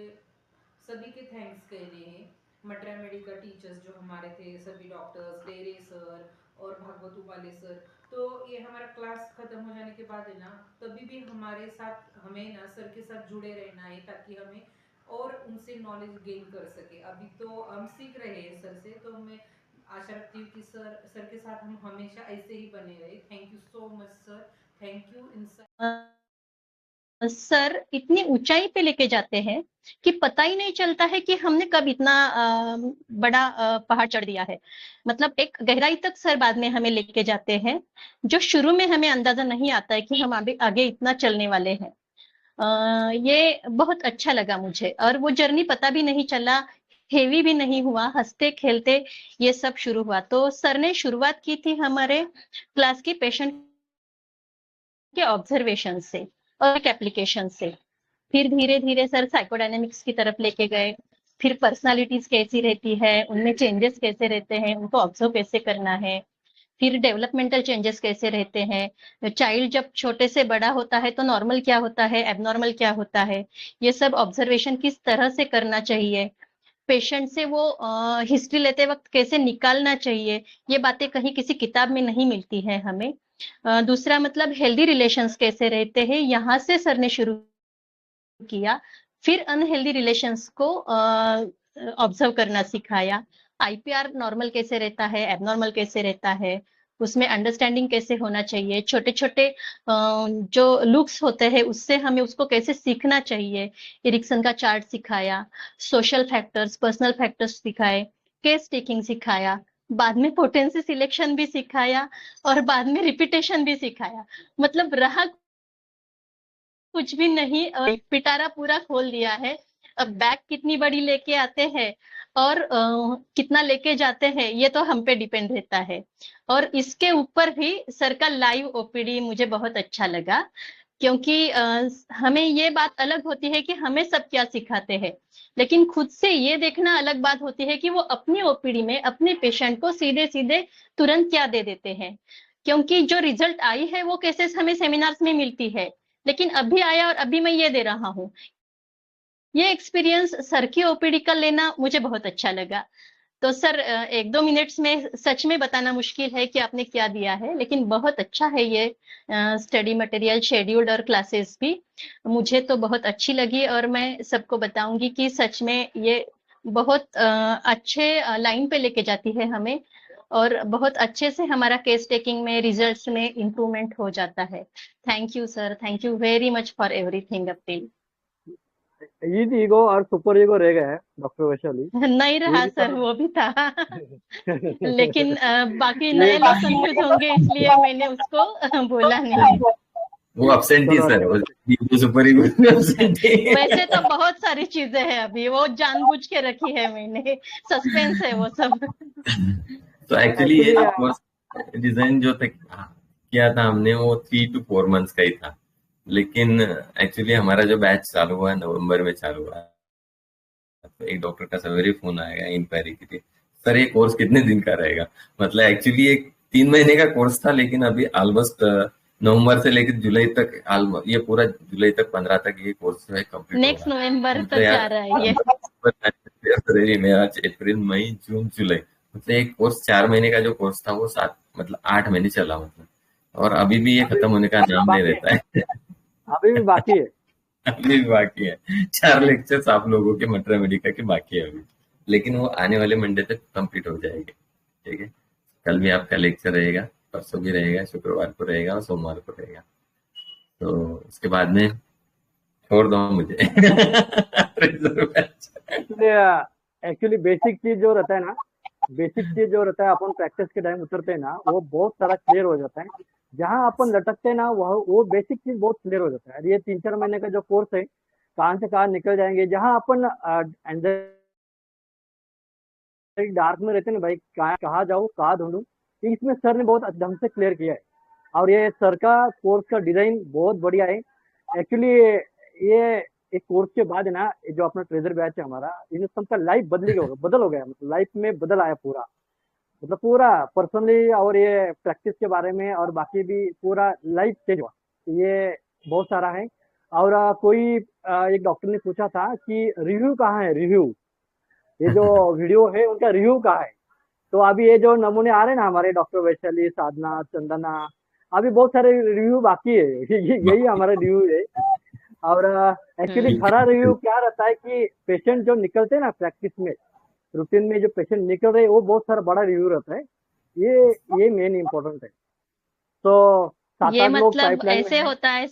Speaker 10: सभी के थैंक्स कहने हैं, मटर मेडिका टीचर्स जो हमारे थे, सभी डॉक्टर्स, डेरे सर और भागवत वाले सर। तो ये हमारा क्लास खत्म हो जाने के बाद है ना, तभी भी हमारे साथ हमें ना सर के साथ जुड़े रहना है, ताकि हमें और उनसे नॉलेज गेन कर सके। अभी तो हम सीख रहे हैं सर से, तो हमें आशा रखती हूँ कि सर के साथ हम हमेशा ऐसे ही बने रहे। Thank you so much sir, thank you
Speaker 11: sir इतनी ऊंचाई पे लेके जाते हैं कि पता ही नहीं चलता है कि हमने कब इतना बड़ा पहाड़ चढ़ दिया है। मतलब एक गहराई तक सर बाद में हमें लेके जाते हैं, जो शुरू में हमें अंदाजा नहीं आता है कि हम आगे आगे इतना चलने वाले हैं। ये बहुत अच्छा लगा मुझे, और वो जर्नी पता भी नहीं चला, हेवी भी नहीं हुआ, हंसते खेलते ये सब शुरू हुआ। तो सर ने शुरुआत की थी हमारे क्लास की पेशेंट के ऑब्जर्वेशन से और एक एप्लीकेशन से। फिर धीरे धीरे सर साइकोडायनेमिक्स की तरफ लेके गए, फिर पर्सनालिटीज कैसी रहती है, उनमें चेंजेस कैसे रहते हैं, उनको ऑब्जर्व कैसे करना है, फिर डेवलपमेंटल चेंजेस कैसे रहते हैं, चाइल्ड जब छोटे से बड़ा होता है तो नॉर्मल क्या होता है, एबनॉर्मल क्या होता है, ये सब ऑब्जर्वेशन किस तरह से करना चाहिए, पेशेंट से वो हिस्ट्री लेते वक्त कैसे निकालना चाहिए, ये बातें कहीं किसी किताब में नहीं मिलती है हमें। दूसरा मतलब हेल्दी रिलेशंस कैसे रहते हैं, यहाँ से सर ने शुरू किया। फिर अनहेल्दी रिलेशंस को ऑब्जर्व करना सिखाया। आईपीआर नॉर्मल कैसे रहता है, एबनॉर्मल कैसे रहता है, उसमें अंडरस्टैंडिंग कैसे होना चाहिए, छोटे छोटे जो लुक्स होते हैं उससे हमें उसको कैसे सीखना चाहिए, एरिक्सन का चार्ट सिखाया, सोशल फैक्टर्स, पर्सनल फैक्टर्स सिखाए, केस टेकिंग सिखाया, बाद में पोटेंसी सिलेक्शन भी सिखाया, और बाद में रिपीटेशन भी सिखाया। मतलब रहा कुछ भी नहीं, पिटारा पूरा खोल दिया है। अब बैग कितनी बड़ी लेके आते हैं और कितना लेके जाते हैं ये तो हम पे डिपेंड रहता है। और इसके ऊपर भी सर का लाइव ओपीडी मुझे बहुत अच्छा लगा, क्योंकि हमें ये बात अलग होती है कि हमें सब क्या सिखाते हैं, लेकिन खुद से ये देखना अलग बात होती है कि वो अपनी ओपीडी में अपने पेशेंट को सीधे सीधे तुरंत क्या दे देते हैं। क्योंकि जो रिजल्ट आई है वो केसेस हमें सेमिनार्स में मिलती है, लेकिन अभी आया और अभी मैं ये दे रहा हूँ। ये एक्सपीरियंस सर की ओपीडी का लेना मुझे बहुत अच्छा लगा। तो सर 1-2 मिनट्स में सच में बताना मुश्किल है कि आपने क्या दिया है, लेकिन बहुत अच्छा है ये स्टडी मटेरियल, शेड्यूल्ड और क्लासेस भी मुझे तो बहुत अच्छी लगी। और मैं सबको बताऊंगी कि सच में ये बहुत अच्छे लाइन पे लेके जाती है हमें, और बहुत अच्छे से हमारा केस टेकिंग में, रिजल्ट्स में इम्प्रूवमेंट हो जाता है। Thank you sir, thank you very much for everything up till.
Speaker 12: Ego और सुपर ईगो रह गया है डॉक्टर वैशाली।
Speaker 11: नहीं रहा
Speaker 12: ये
Speaker 11: सर, वो भी था लेकिन बाकी नए
Speaker 12: ये
Speaker 11: लोग कंफ्यूज होंगे इसलिए मैंने उसको बोला नहीं।
Speaker 1: वो अपसेंटी सर, वो सुपर ईगो अपसेंटी।
Speaker 11: वैसे तो बहुत सारी चीजें हैं अभी, वो जानबूझ के रखी है मैंने, सस्पेंस है वो सब।
Speaker 1: तो एक्चुअली ये जो कोर्स डिजाइन जो किया था हमने, वो 3 to 4 months का ही था, लेकिन एक्चुअली हमारा जो बैच चालू हुआ है नवंबर में चालू हुआ है, तो एक डॉक्टर का सवेरे फोन आएगा इंक्वायरी के लिए, सर ये कोर्स कितने दिन का रहेगा। मतलब एक्चुअली एक 3 महीने का कोर्स था, लेकिन अभी ऑलमोस्ट नवंबर से लेकर जुलाई तक, ये पूरा जुलाई तक 15 तक ये कोर्स जो है कंप्लीट होगा।
Speaker 11: नेक्स्ट नवंबर तक जा रहा है ये।
Speaker 1: फरवरी, मार्च, अप्रैल, मई, जून, जुलाई, मतलब एक कोर्स 4 महीने का जो कोर्स था वो 8 महीने चला मतलब, और अभी भी ये खत्म होने का नाम नहीं रहता है।
Speaker 12: अभी भी बाकी है।
Speaker 1: अभी भी बाकी है, 4 लेक्चर्स आप लोगों के मटरा मेडिका के बाकी है अभी, लेकिन वो आने वाले मंडे तक कंप्लीट हो जाएंगे। ठीक है, कल भी आपका लेक्चर रहेगा, परसों भी रहेगा, शुक्रवार को रहेगा और सोमवार को रहेगा। तो उसके बाद में छोड़ दो मुझे।
Speaker 12: एक्चुअली बेसिक चीज जो रहता है ना, अपन प्रैक्टिस के टाइम उतरते हैं ना, वो बहुत सारा क्लियर हो जाता है। जहाँ अपन लटकते हैं ना, वो बेसिक चीज बहुत क्लियर हो जाता है। ये 3-4 महीने का जो कोर्स है, कहाँ से कहाँ निकल जाएंगे। जहाँ अपन डार्क में रहते हैं ना भाई, कहाँ जाऊँ, कहाँ ढूंढूं, इसमें सर ने बहुत ढंग से क्लियर किया है। और ये सर का कोर्स का डिजाइन बहुत बढ़िया है। एक्चुअली ये एक कोर्स के बाद है ना, जो अपना ट्रेजर बैच है हमारा, इन सबका लाइफ बदल हो गया, मतलब लाइफ में बदल आया पूरा, मतलब पूरा पर्सनली, और ये प्रैक्टिस के बारे में और बाकी भी पूरा लाइफ चेंज हुआ। ये बहुत सारा है। और एक डॉक्टर ने पूछा था कि रिव्यू कहाँ है, रिव्यू, ये जो वीडियो है उनका रिव्यू कहाँ है। तो अभी ये जो नमूने आ रहे हैं ना हमारे, डॉक्टर वैशाली, साधना, चंदना, अभी बहुत सारे रिव्यू बाकी है। यही हमारा रिव्यू है। और एक्चुअली खरा रिव्यू क्या रहता है कि पेशेंट जो निकलते हैं ना प्रैक्टिस में, रूटीन में जो पेशेंट निकल रहे हैं वो बहुत सारा बड़ा रिव्यू रहता है। ये मेन इम्पोर्टेंट है। तो 7-8
Speaker 11: ये
Speaker 12: लोग
Speaker 11: मतलब
Speaker 12: पाइपलाइन में
Speaker 11: ऐसे
Speaker 12: है।
Speaker 11: होता है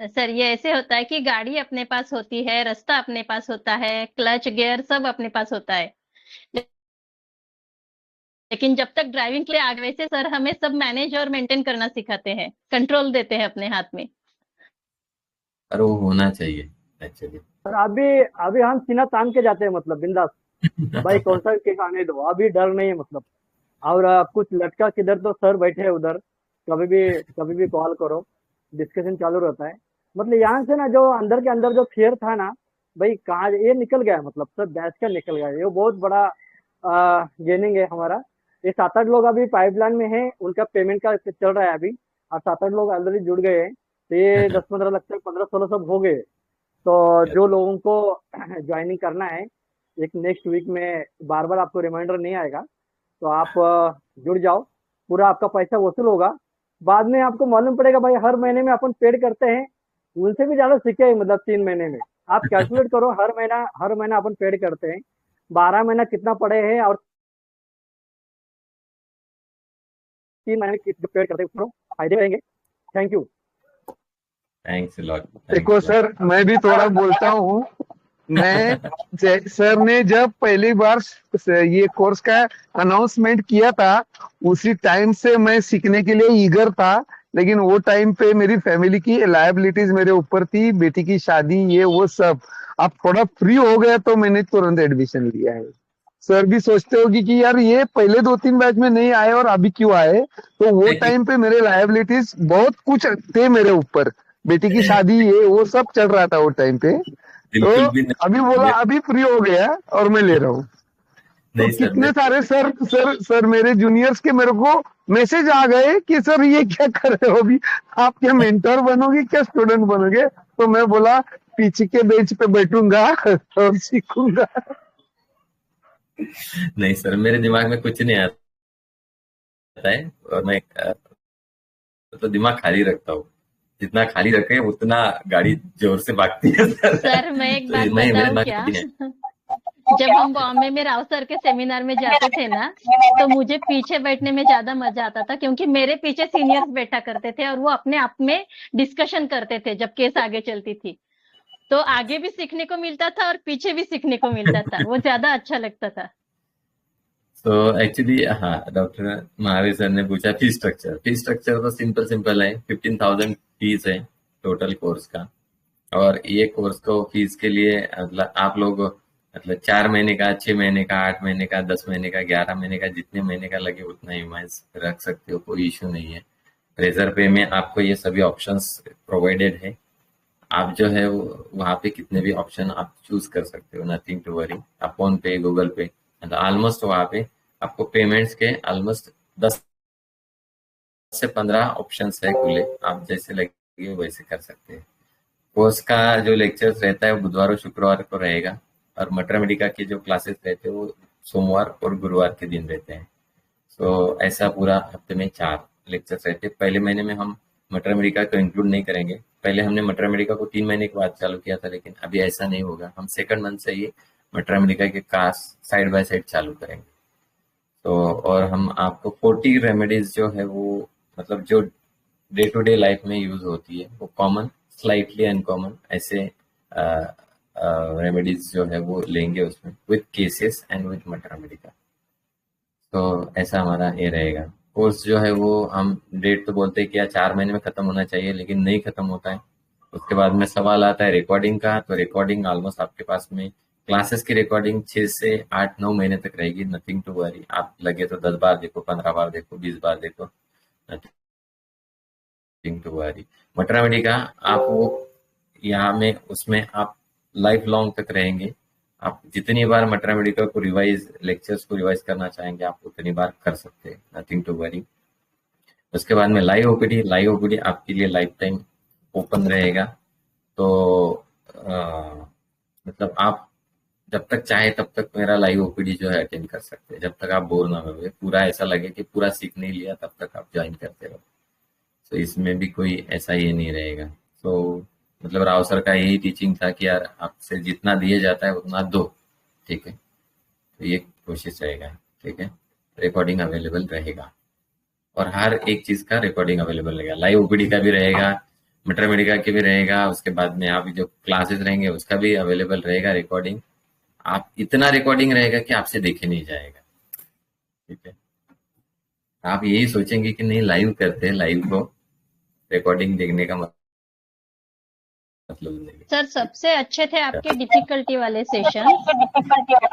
Speaker 11: सर ये ऐसे होता है कि गाड़ी अपने पास होती है, रास्ता अपने पास होता है, क्लच गियर सब अपने पास होता है, लेकिन जब तक ड्राइविंग के लिए आगे वैसे सर हमें सब मैनेज और मेंटेन करना सिखाते हैं, कंट्रोल देते हैं अपने हाथ में।
Speaker 1: और वो होना चाहिए एक्चुअली।
Speaker 12: सर अभी हम सीना तान के जाते हैं, मतलब बिंदास भाई कौन सा केस आने दो, अभी डर नहीं है मतलब। और कुछ लटका किधर तो सर बैठे हैं उधर, कभी भी कॉल करो, डिस्कशन चालू रहता है। मतलब यहाँ से ना जो अंदर के अंदर जो फियर था ना भाई कहाँ ये निकल गया, मतलब सब बैच का निकल गया। ये बहुत बड़ा गेनिंग है हमारा। ये 7-8 लोग अभी पाइपलाइन में है, उनका पेमेंट का चल रहा है अभी, और 7-8 लोग ऑलरेडी जुड़ गए हैं। तो ये 10-15 लाख तक 15-16 सब हो गए। तो जो लोगों को ज्वाइनिंग करना है, एक नेक्स्ट वीक में बार बार आपको रिमाइंडर नहीं आएगा, तो आप जुड़ जाओ, पूरा आपका पैसा वसूल होगा। बाद में आपको मालूम पड़ेगा भाई हर महीने में अपन पेड करते हैं, उनसे भी ज्यादा सीखे हैं, मतलब 3 महीने में। आप कैलकुलेट करो, हर महीना अपन पेड करते हैं, 12 महीना कितना पड़े हैं और 3 महीने कितना पेड करते हैं, फायदे रहेंगे। Thank you.
Speaker 1: Thanks lot.
Speaker 13: देखो सर, मैं भी थोड़ा बोलता हूँ। सर ने जब पहली बार ये कोर्स का अनाउंसमेंट किया था, उसी टाइम से मैं सीखने के लिए ईगर था, लेकिन वो टाइम पे मेरी फैमिली की लायबिलिटीज मेरे ऊपर थी, बेटी की शादी, ये वो सब। अब थोड़ा फ्री हो गया तो मैंने तुरंत एडमिशन लिया है। सर भी सोचते होगी कि यार ये पहले 2-3 बैच में नहीं आए और अभी क्यों आए, तो वो टाइम पे मेरे लायबिलिटीज बहुत कुछ थे मेरे ऊपर, बेटी की शादी ये वो सब चल रहा था वो टाइम पे। तो अभी बोला अभी फ्री हो गया और मैं ले रहा हूँ। तो कितने सारे सर मेरे जूनियर्स के मेरे को मैसेज आ गए कि सर ये क्या कर रहे हो, अभी आप क्या मेंटर बनोगे, क्या स्टूडेंट बनोगे? तो मैं बोला पीछे के बेंच पे बैठूंगा और सीखूंगा।
Speaker 1: नहीं सर, मेरे दिमाग में कुछ नहीं आता है, और मैं तो दिमाग खाली रखता हूँ। जितना खाली रखे उतना गाड़ी जोर से भागती है
Speaker 11: सर मैं एक बात बताऊं क्या? जब हम बॉम्बे में राव सर के सेमिनार में जाते थे ना, तो मुझे पीछे बैठने में ज्यादा मजा आता था, क्योंकि मेरे पीछे सीनियर्स बैठा करते थे और वो अपने आप में डिस्कशन करते थे जब केस आगे चलती थी। तो आगे भी सीखने को मिलता था और पीछे भी सीखने को मिलता था, वो ज्यादा अच्छा लगता था।
Speaker 1: तो एक्चुअली हाँ, डॉक्टर महावीर सर ने पूछा फीस स्ट्रक्चर तो सिंपल है। 15,000 फीस है टोटल कोर्स का, और ये कोर्स को फीस के लिए मतलब आप लोग मतलब 4 महीने का, 6 महीने का, 8 महीने का, 10 महीने का, 11 महीने का, जितने महीने का लगे उतना ईएमआई रख सकते हो, कोई इश्यू नहीं है। रेजर पे में आपको ये सभी ऑप्शंस प्रोवाइडेड है। आप जो है वहाँ पे कितने भी ऑप्शन आप चूज कर सकते हो, नथिंग टू वरी। आप फोन पे, गूगल पे, मतलब ऑलमोस्ट वहाँ पे आपको पेमेंट्स के ऑलमोस्ट 10 से 15 ऑप्शंस है खुले, आप जैसे लगे वैसे कर सकते हैं। कोर्स का जो लेक्चर्स रहता है वो बुधवार और शुक्रवार को रहेगा, और मटर मेडिका के जो क्लासेस रहते हैं वो सोमवार और गुरुवार के दिन रहते हैं। तो ऐसा पूरा हफ्ते में 4 लेक्चर्स रहते हैं। पहले महीने में हम मटर मेडिका को इंक्लूड नहीं करेंगे। पहले हमने मटर मेडिका को 3 महीने के बाद चालू किया था, लेकिन अभी ऐसा नहीं होगा। हम सेकंड मंथ से ही मटर मेडिका के क्लास साइड बाय साइड चालू करेंगे। तो और हम आपको 40 रेमेडीज जो है वो मतलब जो डे टू डे लाइफ में यूज होती है, वो कॉमन, स्लाइटली अनकॉमन, ऐसे रेमेडीज जो है वो लेंगे उसमें, विद केसेस एंड विद मटर मेडिका। तो ऐसा हमारा ये रहेगा। कोर्स जो है वो हम डेट तो बोलते हैं कि यार 4 महीने में खत्म होना चाहिए, लेकिन नहीं खत्म होता है। उसके बाद में सवाल आता है रिकॉर्डिंग का, तो रिकॉर्डिंग ऑलमोस्ट आपके पास में क्लासेस की रिकॉर्डिंग 6 से 8-9 महीने तक रहेगी, नथिंग टू वरी। आप लगे तो 10 बार देखो, 15 बार देखो, 20 बार देखो, नथिंग टू वरी। मटर मेडिका आप वो यहाँ में उसमें आप लाइफ लॉन्ग तक रहेंगे। आप जितनी बार मटर मेडिका को रिवाइज, लेक्चर्स को रिवाइज करना चाहेंगे आप उतनी बार कर सकते हैं, नथिंग टू वरी। उसके बाद में लाइव ओपीडी आपके लिए लाइफ टाइम ओपन रहेगा। तो मतलब आप जब तक चाहे तब तक मेरा लाइव ओपीडी जो है अटेंड कर सकते हैं, जब तक आप बोर ना हो, पूरा ऐसा लगे कि पूरा सीख नहीं लिया तब तक आप ज्वाइन करते रहो। तो इसमें भी कोई ऐसा ये नहीं रहेगा। तो मतलब राव सर का यही टीचिंग था कि यार आपसे जितना दिया जाता है उतना दो, ठीक है। तो ये कोशिश रहेगा, ठीक है। रिकॉर्डिंग अवेलेबल रहेगा और हर एक चीज का रिकॉर्डिंग अवेलेबल रहेगा, लाइव ओपीडी का भी रहेगा, मैटरमेडिका के भी रहेगा, उसके बाद में आप जो क्लासेस रहेंगे उसका भी अवेलेबल रहेगा रिकॉर्डिंग। आप इतना रिकॉर्डिंग रहेगा कि आपसे देखे नहीं जाएगा, ठीक है। आप यही सोचेंगे कि नहीं लाइव करते हैं, लाइव को रिकॉर्डिंग देखने का मतलब नहीं।
Speaker 11: सर सबसे अच्छे थे आपके डिफिकल्टी वाले सेशन,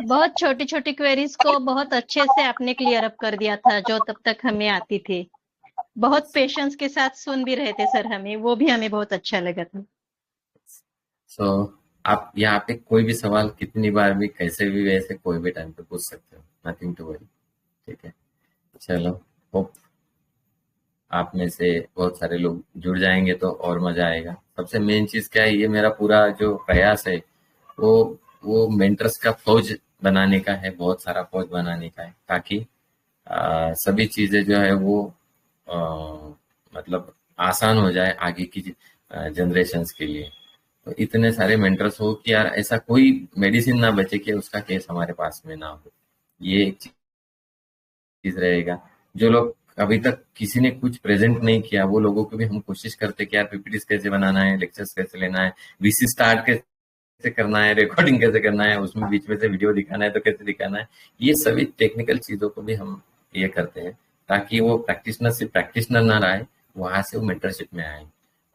Speaker 11: बहुत छोटी छोटी क्वेरीज को बहुत अच्छे से आपने क्लियर अप कर दिया था जो तब तक हमें आती थी। बहुत पेशेंस के साथ सुन भी रहे थे सर हमें, वो भी हमें बहुत अच्छा लगा था।
Speaker 1: आप यहाँ पे कोई भी सवाल कितनी बार भी कैसे भी वैसे कोई भी टाइम पे पूछ सकते हो, नथिंग टू वरी, ठीक है। चलो, होप आप में से बहुत सारे लोग जुड़ जाएंगे तो और मजा आएगा। सबसे मेन चीज क्या है, ये मेरा पूरा जो प्रयास है वो मेंटर्स का फौज बनाने का है, बहुत सारा फौज बनाने का है, ताकि सभी चीजें जो है वो मतलब आसान हो जाए आगे की जनरेशन्स के लिए। तो इतने सारे मेंटर्स हो कि यार ऐसा कोई मेडिसिन ना बचे कि उसका केस हमारे पास में ना हो, ये एक चीज रहेगा। जो लोग अभी तक किसी ने कुछ प्रेजेंट नहीं किया वो लोगों को भी हम कोशिश करते कि यार पीपीटीज कैसे बनाना है, लेक्चर्स कैसे लेना है, वीसी स्टार्ट कैसे करना है, रिकॉर्डिंग कैसे करना है, उसमें बीच में से वीडियो दिखाना है तो कैसे दिखाना है, ये सभी टेक्निकल चीजों को भी हम ये करते हैं ताकि वो प्रैक्टिशनर से प्रैक्टिशनर ना रहे, वहां से वो मेंटरशिप में आए।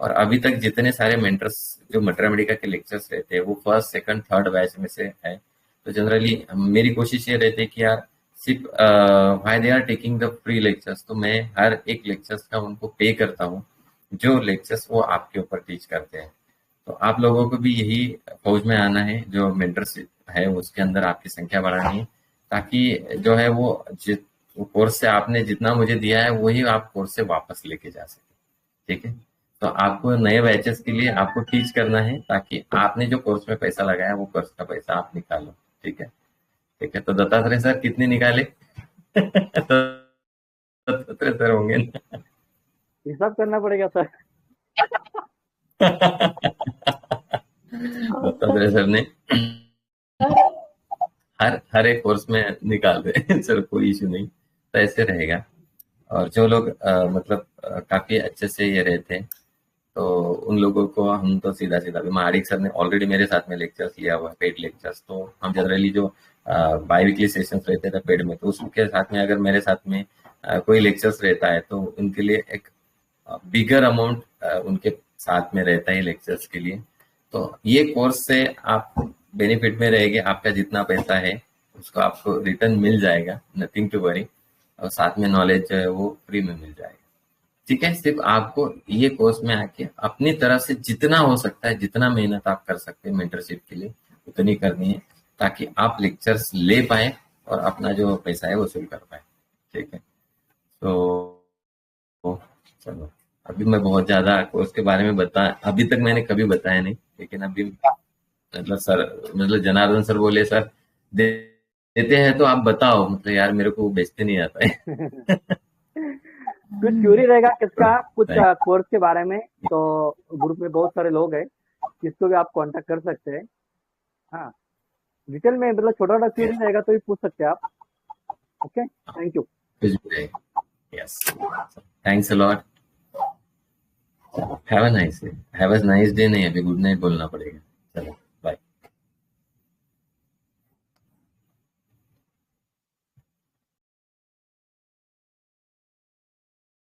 Speaker 1: और अभी तक जितने सारे मेंटर्स जो मैटरमेडिका के लेक्चर्स रहते हैं वो फर्स्ट सेकंड थर्ड बैच में से है। तो जनरली मेरी कोशिश ये रहती है कि यार सिर्फ why they are taking the free lectures, तो मैं हर एक लेक्चर्स का उनको पे करता हूँ जो लेक्चर्स वो आपके ऊपर टीच करते हैं। तो आप लोगों को भी यही फौज में आना है, जो मेंटरशिप है उसके अंदर आपकी संख्या बढ़ानी है, ताकि जो है वो कोर्स से आपने जितना मुझे दिया है वही आप कोर्स से वापस लेके जा सके, ठीक है। तो आपको नए बैचेस के लिए आपको टीच करना है ताकि आपने जो कोर्स में पैसा लगाया वो कोर्स का पैसा आप निकालो, ठीक है, ठीक है। तो दत्तात्रेय सर कितने निकाले? दत्तात्रेय सर होंगे ना,
Speaker 12: हिसाब करना पड़ेगा सर।
Speaker 1: दत्तात्रेय सर ने हर एक कोर्स में निकाल दे सर, कोई इशू नहीं। तो ऐसे रहेगा। और जो लोग मतलब काफी अच्छे से ये रहते हैं तो उन लोगों को हम तो सीधा सीधा मारिक सर ने ऑलरेडी मेरे साथ में लेक्चर्स लिया हुआ है, पेड लेक्चर्स। तो हम जनरली जो बाई वीकली सेशंस रहते थे पेड में, तो उसके साथ में अगर मेरे साथ में कोई लेक्चर्स रहता है तो उनके लिए एक बिगर अमाउंट उनके साथ में रहता है लेक्चर्स के लिए। तो ये कोर्स से आप बेनिफिट में रहेंगे, आपका जितना पैसा है उसको आपको रिटर्न मिल जाएगा, नथिंग टू वरी। और साथ में नॉलेज जो है वो फ्री में मिल जाएगा, ठीक है। सिर्फ आपको ये कोर्स में आके अपनी तरफ से जितना हो सकता है, जितना मेहनत आप कर सकते हैं मेंटरशिप के लिए उतनी करनी है, ताकि आप लेक्चर्स ले पाए और अपना जो पैसा है वसूल कर पाए, ठीक है। तो चलो, अभी मैं बहुत ज्यादा कोर्स के बारे में अभी तक मैंने कभी बताया नहीं, लेकिन अभी मतलब जनार्दन सर बोले सर देते हैं तो आप बताओ, मतलब यार मेरे को बेचते नहीं आता है।
Speaker 12: कुछ क्यूरी रहेगा किसका कुछ कोर्स के बारे में तो ग्रुप में बहुत सारे लोग हैं, किसको भी आप कांटेक्ट कर सकते हैं। हाँ, डिटेल में मतलब छोटा छोटा क्यूरी रहेगा तो भी पूछ सकते हैं आप। Okay, thank you.
Speaker 1: Yes, thanks a lot. Have a nice day. Have a nice day नहीं, अभी गुड नाइट बोलना पड़ेगा।